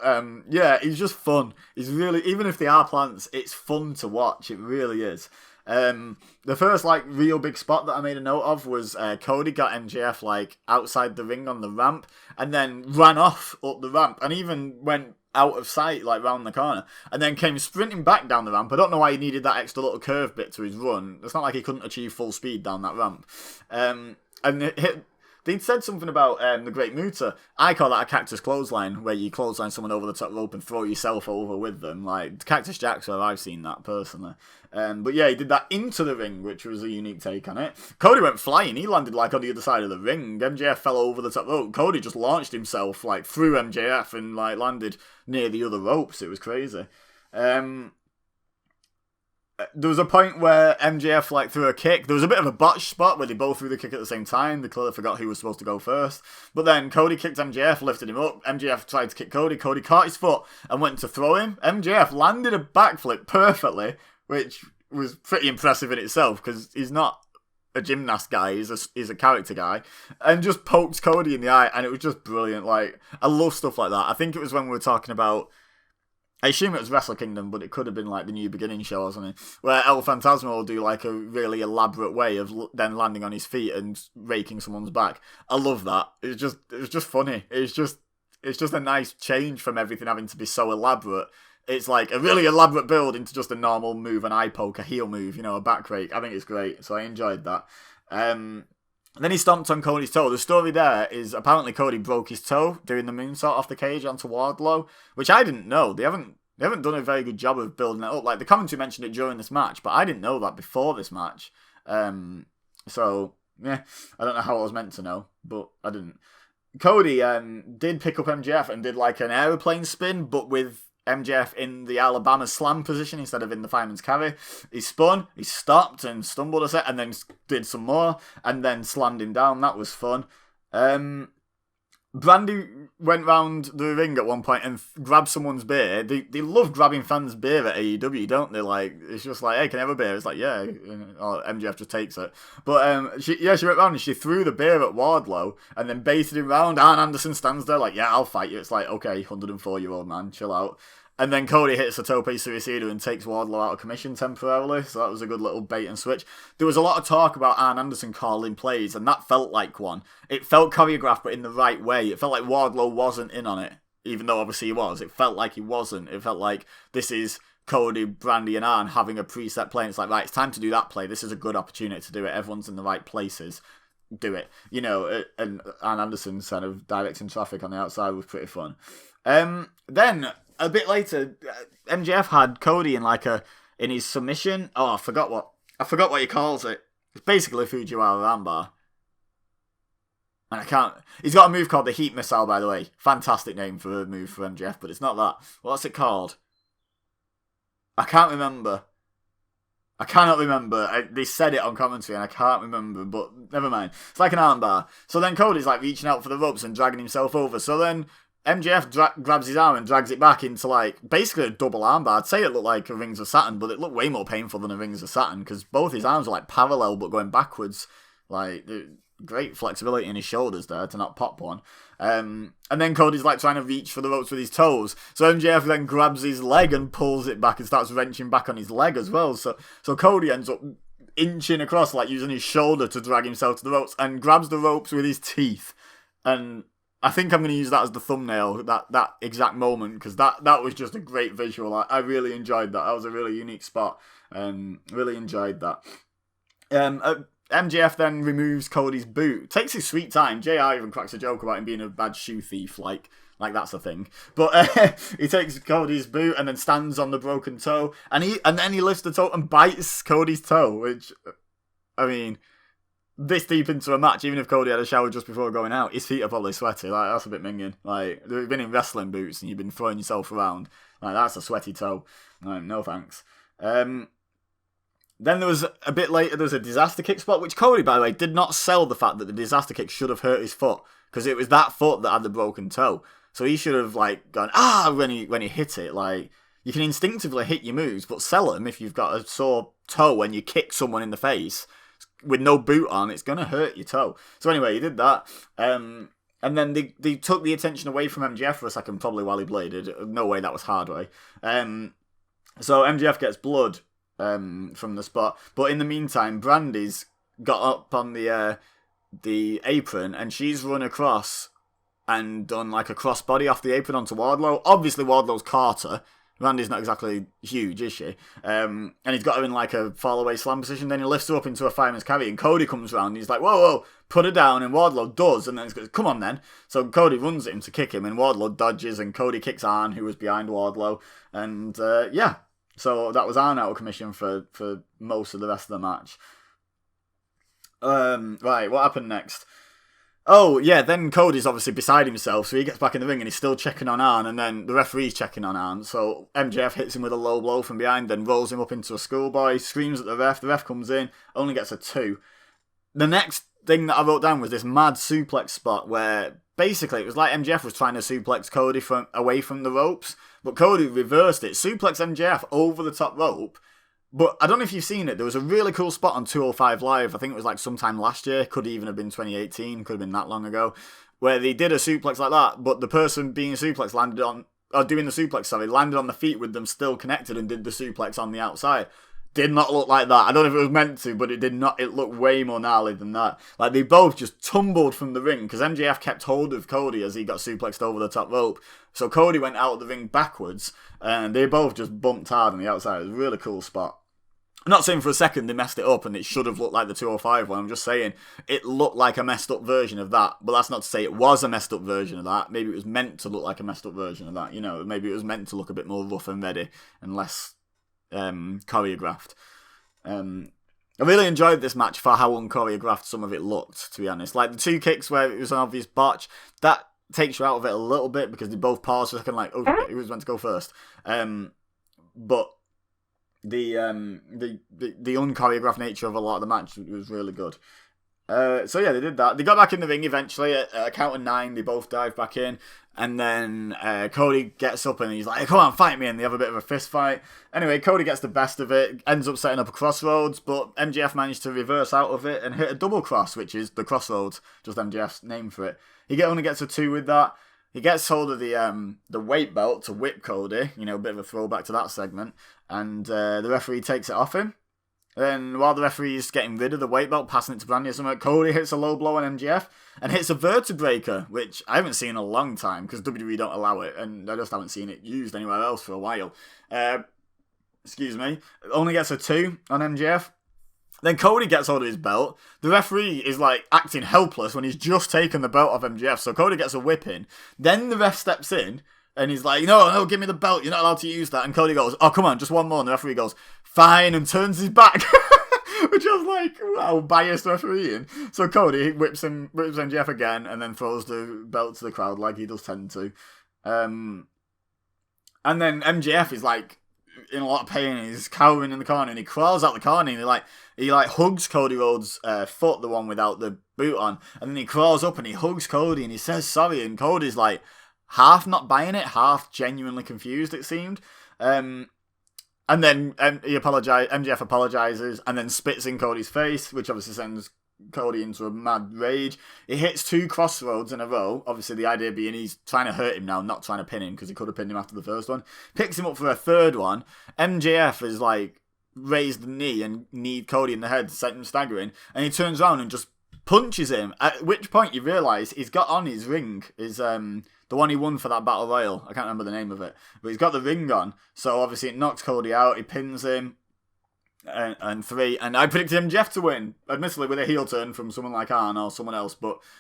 yeah, he's just fun. He's really, even if they are plants, it's fun to watch. It really is. The first like real big spot that I made a note of was Cody got MJF like outside the ring on the ramp and then ran off up the ramp and even went out of sight like round the corner and then came sprinting back down the ramp. I don't know why he needed that extra little curve bit to his run. It's not like he couldn't achieve full speed down that ramp. And they'd said something about the Great Muta. I call that a cactus clothesline, where you clothesline someone over the top rope and throw yourself over with them. Like, Cactus Jack's where I've seen that, personally. But yeah, he did that into the ring, which was a unique take on it. Cody went flying. He landed, like, on the other side of the ring. MJF fell over the top rope. Cody just launched himself, like, through MJF and, like, landed near the other ropes. It was crazy. There was a point where MJF like threw a kick. There was a bit of a botch spot where they both threw the kick at the same time. They clearly forgot who was supposed to go first. But then Cody kicked MJF, lifted him up. MJF tried to kick Cody. Cody caught his foot and went to throw him. MJF landed a backflip perfectly, which was pretty impressive in itself because he's not a gymnast guy. He's a character guy. And just poked Cody in the eye, and it was just brilliant. Like, I love stuff like that. I think it was when we were talking about, I assume it was Wrestle Kingdom, but it could have been like the New Beginning show or something, where El Phantasmo will do like a really elaborate way of then landing on his feet and raking someone's back. I love that. It was just funny. It's just a nice change from everything having to be so elaborate. It's like a really elaborate build into just a normal move, an eye poke, a heel move, a back rake. I think it's great, so I enjoyed that. Then he stomped on Cody's toe. The story there is apparently Cody broke his toe doing the moonsault off the cage onto Wardlow, which I didn't know. They haven't done a very good job of building it up. Like, the commentary mentioned it during this match, but I didn't know that before this match. So, yeah, I don't know how I was meant to know, but I didn't. Cody did pick up MJF and did like an aeroplane spin, but with MJF in the Alabama slam position instead of in the fireman's carry. He spun, he stopped and stumbled a set, and then did some more, and then slammed him down. That was fun. Brandy went round the ring at one point and grabbed someone's beer. They love grabbing fans' beer at AEW, don't they? Like, it's just like, hey, can I have a beer? It's like, yeah. Or MJF just takes it. But she went round and she threw the beer at Wardlow and then baited him round. Arn Anderson stands there like, yeah, I'll fight you. It's like, okay, 104-year-old man, chill out. And then Cody hits a tope suicida and takes Wardlow out of commission temporarily, so that was a good little bait and switch. There was a lot of talk about Arn Anderson calling plays, and that felt like one. It felt choreographed, but in the right way. It felt like Wardlow wasn't in on it, even though obviously he was. It felt like he wasn't. It felt like this is Cody, Brandy, and Arn having a preset play, and it's like, right, it's time to do that play. This is a good opportunity to do it. Everyone's in the right places. Do it. You know, and Arn Anderson kind of directing traffic on the outside was pretty fun. Then... a bit later, MJF had Cody in his submission. Oh, I forgot what he calls it. It's basically Fujiwara armbar. And I can't... He's got a move called the Heat Missile, by the way. Fantastic name for a move for MJF, but it's not that. What's it called? I can't remember. I cannot remember. They said it on commentary and I can't remember, but never mind. It's like an armbar. So then Cody's like reaching out for the ropes and dragging himself over. So then... MJF grabs his arm and drags it back into, like, basically a double armbar. I'd say it looked like a Rings of Saturn, but it looked way more painful than a Rings of Saturn because both his arms are, like, parallel but going backwards. Like, great flexibility in his shoulders there to not pop one. And then Cody's, like, trying to reach for the ropes with his toes. So MJF then grabs his leg and pulls it back and starts wrenching back on his leg as well. So Cody ends up inching across, like, using his shoulder to drag himself to the ropes and grabs the ropes with his teeth. And... I think I'm going to use that as the thumbnail, that exact moment, because that was just a great visual. I really enjoyed that. That was a really unique spot. Really enjoyed that. MJF then removes Cody's boot. Takes his sweet time. JR even cracks a joke about him being a bad shoe thief, like that's a thing. But he takes Cody's boot and then stands on the broken toe. And then he lifts the toe and bites Cody's toe, which, I mean... this deep into a match, even if Cody had a shower just before going out, his feet are probably sweaty. Like, that's a bit minging. Like, you've been in wrestling boots and you've been throwing yourself around. Like, that's a sweaty toe. No thanks. Then there was a bit later, there was a disaster kick spot, which Cody, by the way, did not sell the fact that the disaster kick should have hurt his foot, because it was that foot that had the broken toe. So he should have, like, gone, when he hit it. Like, you can instinctively hit your moves, but sell them if you've got a sore toe when you kick someone in the face. With no boot on, it's going to hurt your toe. So anyway, he did that. And then they took the attention away from MJF for a second, probably while he bladed. No way that was hard way. So MJF gets blood from the spot. But in the meantime, Brandy's got up on the apron and she's run across and done like a crossbody off the apron onto Wardlow. Obviously, Wardlow's caught her. Randy's not exactly huge, is she? And he's got her in like a fall-away slam position. Then he lifts her up into a fireman's carry, and Cody comes round. And he's like, whoa, put her down. And Wardlow does, and then he goes, come on then. So Cody runs at him to kick him, and Wardlow dodges, and Cody kicks Arn, who was behind Wardlow. And yeah, so that was Arn out of commission for most of the rest of the match. Right, what happened next? Oh, yeah, then Cody's obviously beside himself, so he gets back in the ring and he's still checking on Arn, and then the referee's checking on Arn, so MJF hits him with a low blow from behind, then rolls him up into a schoolboy, screams at the ref comes in, only gets a 2. The next thing that I wrote down was this mad suplex spot where basically it was like MJF was trying to suplex Cody away from the ropes, but Cody reversed it, suplex MJF over the top rope. But I don't know if you've seen it, there was a really cool spot on 205 Live, I think it was like sometime last year, could even have been 2018, could have been that long ago, where they did a suplex like that, but the person being suplex landed on the feet with them still connected and did the suplex on the outside. Did not look like that. I don't know if it was meant to, but it did not. It looked way more gnarly than that. Like, they both just tumbled from the ring, because MJF kept hold of Cody as he got suplexed over the top rope. So Cody went out of the ring backwards, and they both just bumped hard on the outside. It was a really cool spot. I'm not saying for a second they messed it up and it should have looked like the 205 one. I'm just saying it looked like a messed up version of that. But that's not to say it was a messed up version of that. Maybe it was meant to look like a messed up version of that. You know, maybe it was meant to look a bit more rough and ready and less choreographed. I really enjoyed this match for how unchoreographed some of it looked, to be honest. Like the 2 kicks where it was an obvious botch, that takes you out of it a little bit because they both paused for a second like, oh, who was meant to go first? But the unchoreographed nature of a lot of the match was really good. So yeah, they did that. They got back in the ring eventually. At a count of 9, they both dive back in. And then Cody gets up and he's like, come on, fight me. And they have a bit of a fist fight. Anyway, Cody gets the best of it, ends up setting up a crossroads, but MJF managed to reverse out of it and hit a double cross, which is the crossroads, just MJF's name for it. He only gets a 2 with that. He gets hold of the weight belt to whip Cody, a bit of a throwback to that segment, and the referee takes it off him. Then while the referee is getting rid of the weight belt, passing it to Brandy or something, Cody hits a low blow on MJF and hits a vertebraker, which I haven't seen in a long time because WWE don't allow it, and I just haven't seen it used anywhere else for a while. Excuse me. Only gets a 2 on MJF. Then Cody gets hold of his belt. The referee is acting helpless when he's just taken the belt off MJF, so Cody gets a whipping. Then the ref steps in and he's like, no, give me the belt, you're not allowed to use that. And Cody goes, oh, come on, just one more. And the referee goes, fine, and turns his back. Which I was like, wow, biased refereeing. So Cody whips MJF again and then throws the belt to the crowd like he does tend to. And then MJF is in a lot of pain. He's cowering in the corner and he crawls out the corner and he hugs Cody Rhodes' foot, the one without the boot on. And then he crawls up and he hugs Cody and he says sorry. And Cody's half not buying it, half genuinely confused, it seemed. And then MJF apologizes and then spits in Cody's face, which obviously sends Cody into a mad rage. He hits 2 crossroads in a row. Obviously, the idea being he's trying to hurt him now, not trying to pin him, because he could have pinned him after the first one. Picks him up for a third one. MJF is raised the knee and kneed Cody in the head, sent him staggering, and he turns around and just punches him. At which point you realise he's got on his ring, the one he won for that Battle Royal. I can't remember the name of it. But he's got the ring on. So obviously it knocks Cody out. He pins him. And 3. And I predicted MJF to win. Admittedly with a heel turn from someone like Arn or someone else.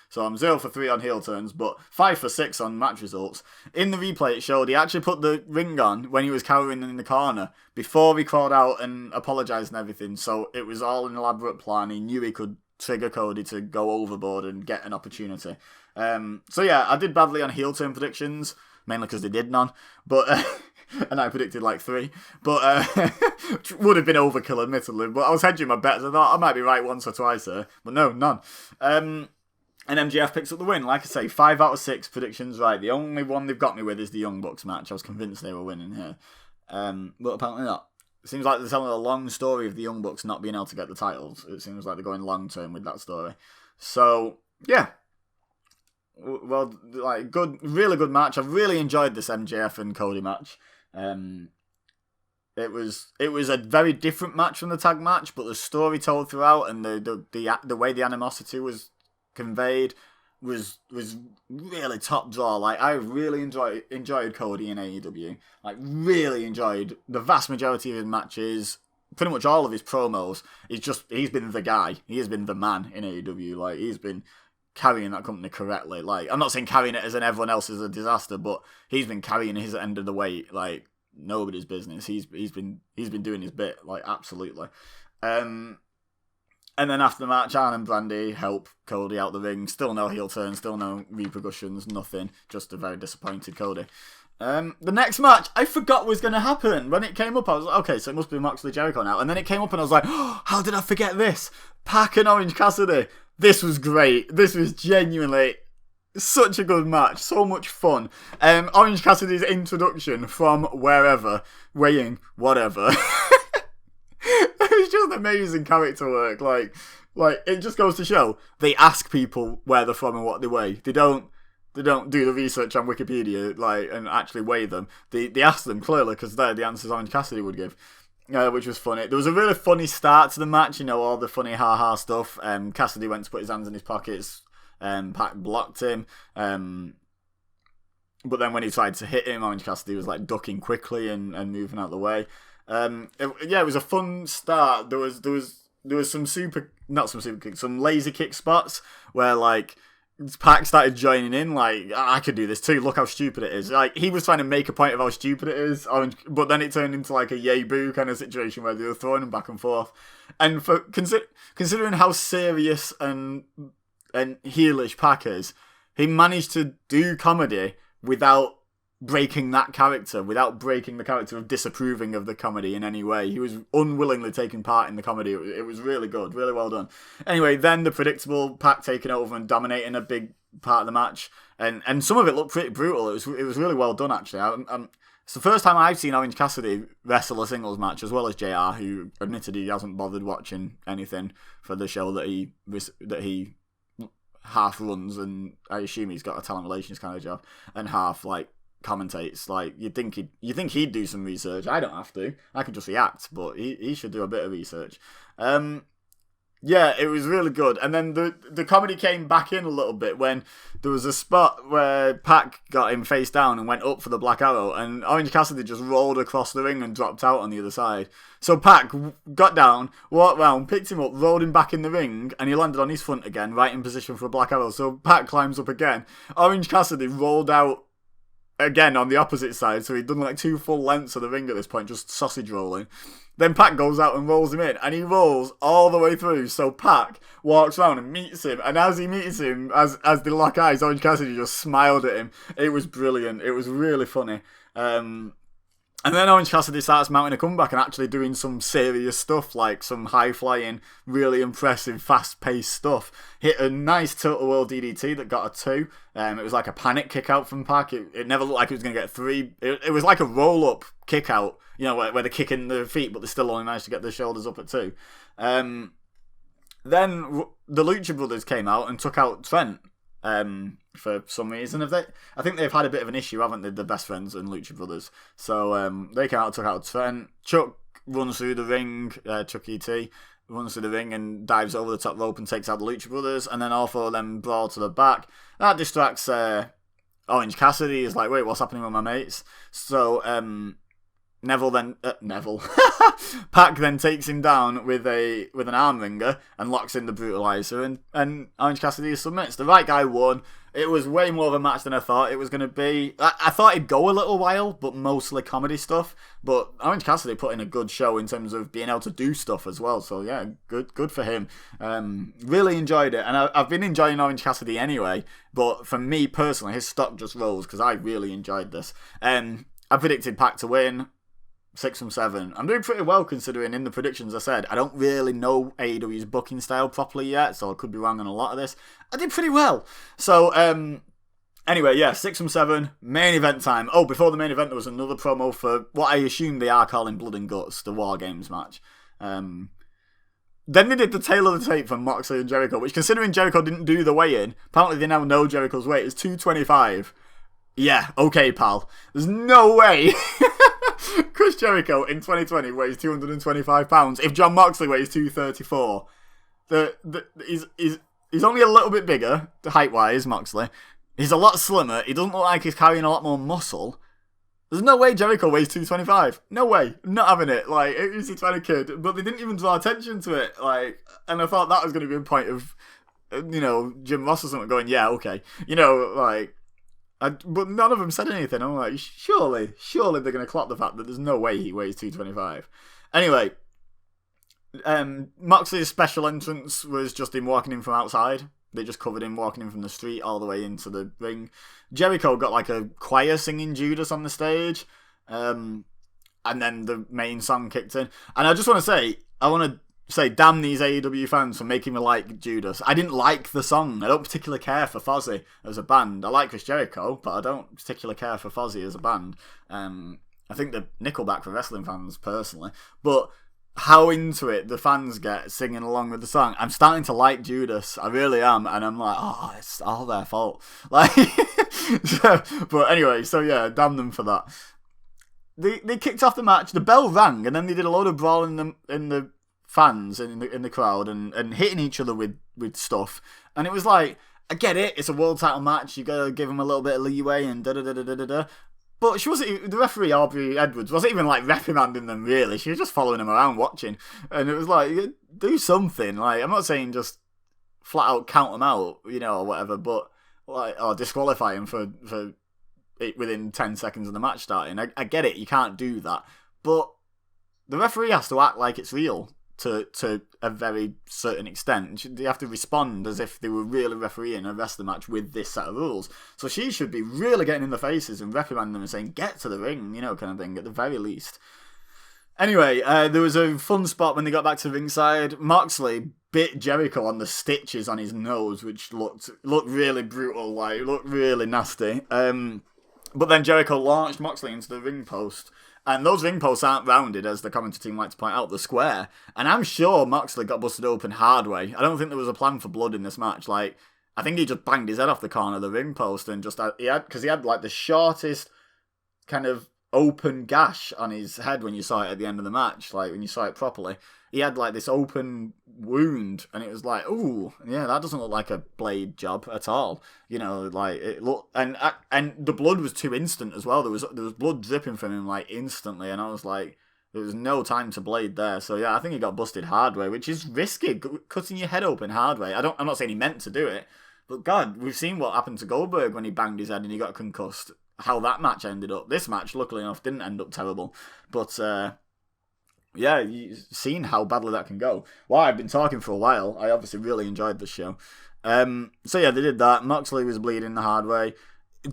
So I'm 0 for 3 on heel turns. But 5 for 6 on match results. In the replay it showed he actually put the ring on when he was cowering in the corner. Before he crawled out and apologised and everything. So it was all an elaborate plan. He knew he could trigger Cody to go overboard and get an opportunity. So yeah, I did badly on heel turn predictions, mainly because they did none, but and I predicted 3, but would have been overkill, admittedly. But I was hedging my bets. I thought I might be right once or twice here, but no, none. And MJF picks up the win. Like I say, 5 out of 6 predictions right. The only one they've got me with is the Young Bucks match. I was convinced they were winning here, but apparently not. It seems like they're telling a long story of the Young Bucks not being able to get the titles. It seems like they're going long term with that story. So yeah. Well, good, really good match. I really enjoyed this MJF and Cody match. It was a very different match from the tag match, but the story told throughout and the way the animosity was conveyed was really top draw. I really enjoyed Cody in AEW. Really enjoyed the vast majority of his matches. Pretty much all of his promos. He's been the guy. He has been the man in AEW. He's been carrying that company correctly. I'm not saying carrying it as in everyone else is a disaster, but he's been carrying his end of the weight nobody's business. He's been doing his bit, absolutely. And then after the match, Allin and Brandy help Cody out the ring. Still no heel turn, still no repercussions, nothing. Just a very disappointed Cody. The next match, I forgot was going to happen. When it came up, I was like, okay, so it must be Moxley Jericho now. And then it came up and I was like, oh, how did I forget this? Pac and Orange Cassidy. This was great. This was genuinely such a good match. So much fun. Orange Cassidy's introduction from wherever, weighing whatever. It's just amazing character work. It just goes to show they ask people where they're from and what they weigh. They don't do the research on Wikipedia and actually weigh them. They ask them clearly because they're the answers Orange Cassidy would give. Which was funny. There was a really funny start to the match, all the funny ha-ha stuff. Cassidy went to put his hands in his pockets. Pac blocked him. But then when he tried to hit him, Orange Cassidy was ducking quickly and moving out of the way. It was a fun start. There was some lazy kick spots where Pac started joining in, I could do this too, look how stupid it is. He was trying to make a point of how stupid it is, but then it turned into a yay boo kind of situation where they were throwing him back and forth. And for considering how serious and heelish Pac is, he managed to do comedy without breaking that character, without breaking the character of disapproving of the comedy in any way. He was unwillingly taking part in the comedy. It was really good, really well done. Anyway, then the predictable Pac taking over and dominating a big part of the match, and some of it looked pretty brutal. It was really well done, actually. It's the first time I've seen Orange Cassidy wrestle a singles match, as well as JR, who admitted he hasn't bothered watching anything for the show that he half runs, and I assume he's got a talent relations kind of job, and half like commentates. Like you think he'd do some research. I don't have to. I can just react, but he should do a bit of research. Yeah, it was really good. And then the comedy came back in a little bit when there was a spot where Pac got him face down and went up for the Black Arrow, and Orange Cassidy just rolled across the ring and dropped out on the other side. So Pac got down, walked round, picked him up, rolled him back in the ring, and he landed on his front again, right in position for a Black Arrow. So Pac climbs up again. Orange Cassidy rolled out again on the opposite side, so he'd done like 2 full lengths of the ring at this point, just sausage rolling. Then Pac goes out and rolls him in, and he rolls all the way through. So Pac walks around and meets him, and as he meets him, as they lock eyes, Orange Cassidy just smiled at him. It was brilliant. It was really funny. And then Orange Cassidy starts mounting a comeback and actually doing some serious stuff, like some high-flying, really impressive, fast-paced stuff. Hit a nice tilt-a-whirl DDT that got a 2. It was like a panic kick-out from Pac. It never looked like it was going to get 3. It was like a roll-up kick-out, you know, where they're kicking the feet, but they still only managed to get their shoulders up at 2. Then the Lucha Brothers came out and took out Trent. For some reason, I think they've had a bit of an issue, haven't they? The Best Friends and Lucha Brothers. So they came out and took out Trent. Chuck runs through the ring. Chuck E.T. runs through the ring and dives over the top rope and takes out the Lucha Brothers. And then all 4 of them brawl to the back. That distracts Orange Cassidy. He's like, wait, what's happening with my mates? So Neville Pac then takes him down with an arm wringer and locks in the brutalizer, and Orange Cassidy submits. The right guy won. It was way more of a match than I thought it was going to be. I thought it'd go a little while, but mostly comedy stuff. But Orange Cassidy put in a good show in terms of being able to do stuff as well. So yeah, good for him. Really enjoyed it, and I've been enjoying Orange Cassidy anyway. But for me personally, his stock just rose because I really enjoyed this. I predicted Pac to win. 6 from 7. I'm doing pretty well considering in the predictions I said I don't really know AEW's booking style properly yet, so I could be wrong on a lot of this. I did pretty well. So, anyway, yeah, 6 from 7. Main event time. Oh, before the main event, there was another promo for what I assume they are calling Blood and Guts, the War Games match. Then they did the tail of the tape from Moxley and Jericho, which, considering Jericho didn't do the weigh-in, apparently they now know Jericho's weight is 225. Yeah, okay, pal. There's no way Chris Jericho in 2020 weighs 225 pounds. If John Moxley weighs 234, he's only a little bit bigger, height-wise, Moxley. He's a lot slimmer. He doesn't look like he's carrying a lot more muscle. There's no way Jericho weighs 225. No way. I'm not having it. Like, he's a 20 kid. But they didn't even draw attention to it. Like, and I thought that was going to be a point of, you know, Jim Ross or something going, yeah, okay. You know, like... but none of them said anything. I'm like, surely they're going to clock the fact that there's no way he weighs 225. Anyway, Moxley's special entrance was just him walking in from outside. They just covered him walking in from the street all the way into the ring. Jericho got like a choir singing Judas on the stage. And then the main song kicked in. And I just want to say, damn these AEW fans for making me like Judas. I didn't like the song. I don't particularly care for Fozzy as a band. I like Chris Jericho, but I don't particularly care for Fozzy as a band. I think the Nickelback for wrestling fans, personally. But how into it the fans get singing along with the song. I'm starting to like Judas. I really am. And I'm like, oh, it's all their fault. Like, but anyway, so yeah, damn them for that. They kicked off the match. The bell rang, and then they did a load of brawling in the fans in the crowd and hitting each other with stuff, and it was like, I get it, it's a world title match, you gotta give him a little bit of leeway and da. But she wasn't, the referee Aubrey Edwards wasn't even like reprimanding them really, she was just following them around watching, and it was like, do something. Like, I'm not saying just flat out count them out, you know, or whatever, but like, or disqualify him for it within 10 seconds of the match starting. I get it, you can't do that, but the referee has to act like it's real. To a very certain extent. They have to respond as if they were really refereeing a wrestling match with this set of rules. So she should be really getting in the faces and reprimanding them and saying, get to the ring, you know, kind of thing, at the very least. Anyway, there was a fun spot when they got back to ringside. Moxley bit Jericho on the stitches on his nose, which looked really brutal, like, looked really nasty. But then Jericho launched Moxley into the ring post. And those ring posts aren't rounded, as the commentary team like to point out, they're square. And I'm sure Moxley got busted open hard way. I don't think there was a plan for blood in this match. Like, I think he just banged his head off the corner of the ring post and he had like the shortest kind of open gash on his head when you saw it at the end of the match, like when you saw it properly. He had like this open wound, and it was like, ooh, yeah, that doesn't look like a blade job at all. Like it looked, and the blood was too instant as well. There was blood dripping from him like instantly, and I was like, there was no time to blade there. So yeah, I think he got busted hard way, which is risky, cutting your head open hard way. I'm not saying he meant to do it, but God, we've seen what happened to Goldberg when he banged his head and he got concussed. How that match ended up. This match, luckily enough, didn't end up terrible, but. Yeah, you've seen how badly that can go. Well, I've been talking for a while. I obviously really enjoyed the show. So yeah, they did that. Moxley was bleeding the hard way.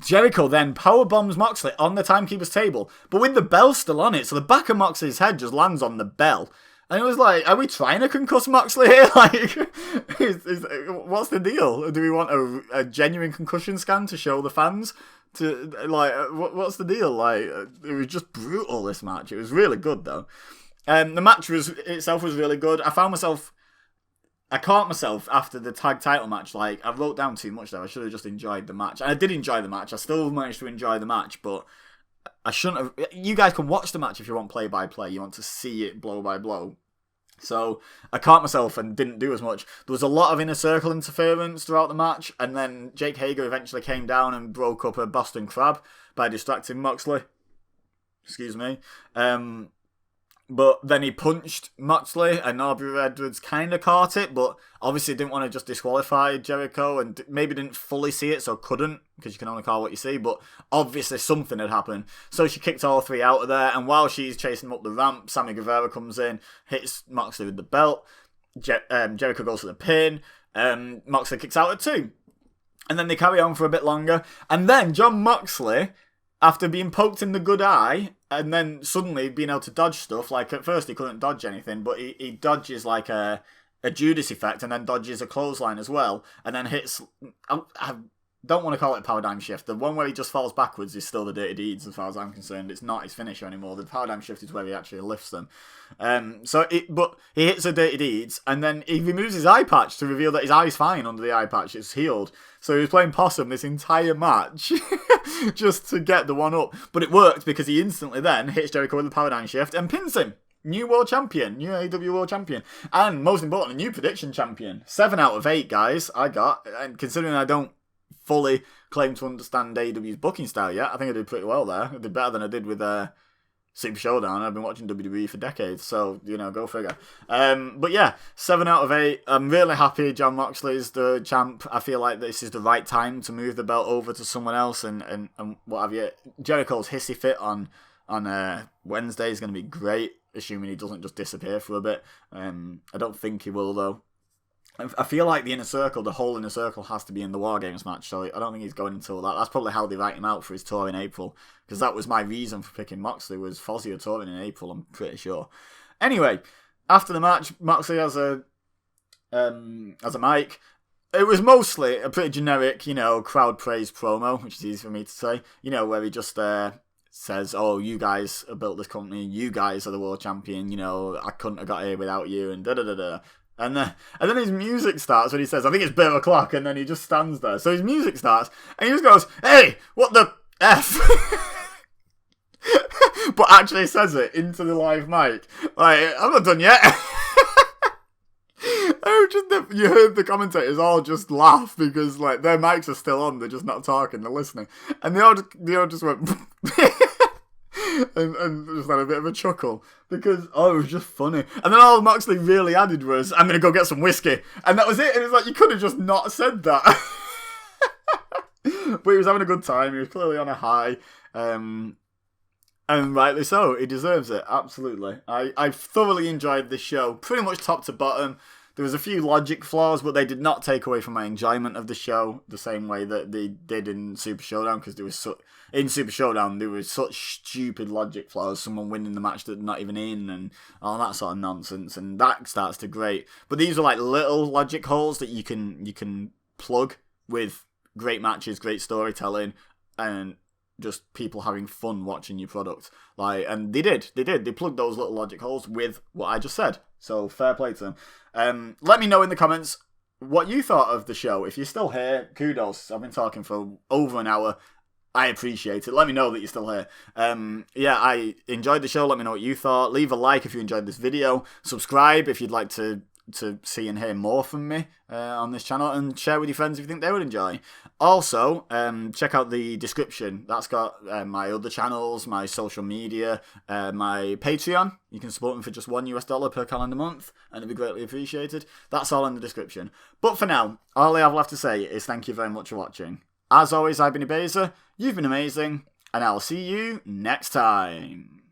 Jericho then powerbombs Moxley on the timekeeper's table, but with the bell still on it, so the back of Moxley's head just lands on the bell. And it was like, are we trying to concuss Moxley here? Like, what's the deal? Do we want a genuine concussion scan to show the fans? What's the deal? Like, it was just brutal, this match. It was really good, though. The match itself was really good. I caught myself after the tag title match. Like, I wrote down too much there. I should have just enjoyed the match. And I did enjoy the match. I still managed to enjoy the match, but I shouldn't have. You guys can watch the match if you want play by play. You want to see it blow by blow. So I caught myself and didn't do as much. There was a lot of inner circle interference throughout the match, and then Jake Hager eventually came down and broke up a Boston Crab by distracting Moxley. Excuse me. But then he punched Moxley, and Aubrey Edwards kind of caught it, but obviously didn't want to just disqualify Jericho, and maybe didn't fully see it, so couldn't, because you can only call what you see, but obviously something had happened. So she kicked all three out of there, and while she's chasing him up the ramp, Sammy Guevara comes in, hits Moxley with the belt, Jericho goes for the pin, Moxley kicks out at 2. And then they carry on for a bit longer, and then Jon Moxley, after being poked in the good eye, and then suddenly being able to dodge stuff, like at first he couldn't dodge anything, but he dodges like a Judas effect, and then dodges a clothesline as well, and then hits, I don't want to call it a power shift. The one where he just falls backwards is still the Dirty Deeds, as far as I'm concerned. It's not his finisher anymore. The power shift is where he actually lifts them. But he hits the Dirty Deeds, and then he removes his eye patch to reveal that his eye's fine under the eye patch. It's healed. So he was playing possum this entire match just to get the one up. But it worked because he instantly then hits Jericho with the power shift and pins him. New world champion, new AEW world champion, and most importantly, new prediction champion. 7 out of 8, guys, I got. And considering I don't fully claim to understand AEW's booking style yet, I think I did pretty well there. I did better than I did with Super Showdown. I've been watching WWE for decades, so, go figure. But yeah, 7 out of 8. I'm really happy Jon Moxley's the champ. I feel like this is the right time to move the belt over to someone else and what have you. Jericho's hissy fit on Wednesday is going to be great, assuming he doesn't just disappear for a bit. I don't think he will, though. I feel like the whole inner circle has to be in the War Games match, so I don't think he's going until that. That's probably how they write him out for his tour in April, because that was my reason for picking Moxley, was Fozzy touring in April, I'm pretty sure. Anyway, after the match, Moxley has a mic. It was mostly a pretty generic, crowd praise promo, which is easy for me to say, where he just says, oh, you guys have built this company, you guys are the world champion, I couldn't have got here without you, and da-da-da-da. And then his music starts when he says, I think it's bear o'clock, and then he just stands there. So his music starts, and he just goes, hey, what the F? But actually says it into the live mic. Like, I'm not done yet. You heard the commentators all just laugh because, like, their mics are still on, they're just not talking, they're listening. And they all just went... and just had a bit of a chuckle because it was just funny. And then all Moxley really added was, I'm gonna go get some whiskey, and that was it. And it's like, you could have just not said that. But he was having a good time. He was clearly on a high, and rightly so. He deserves it, absolutely. I thoroughly enjoyed this show, pretty much top to bottom. There was a few logic flaws, but they did not take away from my enjoyment of the show the same way that they did in Super Showdown, because in Super Showdown there was such stupid logic flaws, someone winning the match that's not even in, and all that sort of nonsense, and that starts to grate. But these are like little logic holes that you can plug with great matches, great storytelling, and just people having fun watching your product. And they plugged those little logic holes with what I just said. So fair play to them. Let me know in the comments what you thought of the show. If you're still here, kudos. I've been talking for over an hour. I appreciate it. Let me know that you're still here. Yeah, I enjoyed the show. Let me know what you thought. Leave a like if you enjoyed this video. Subscribe if you'd like to see and hear more from me on this channel, and share with your friends if you think they would enjoy. Also, check out the description. That's got my other channels, my social media, my Patreon. You can support me for just $1 per calendar month, and it'd be greatly appreciated. That's all in the description. But for now, all I have left to say is thank you very much for watching. As always, I've been Ibeza, you've been amazing, and I'll see you next time.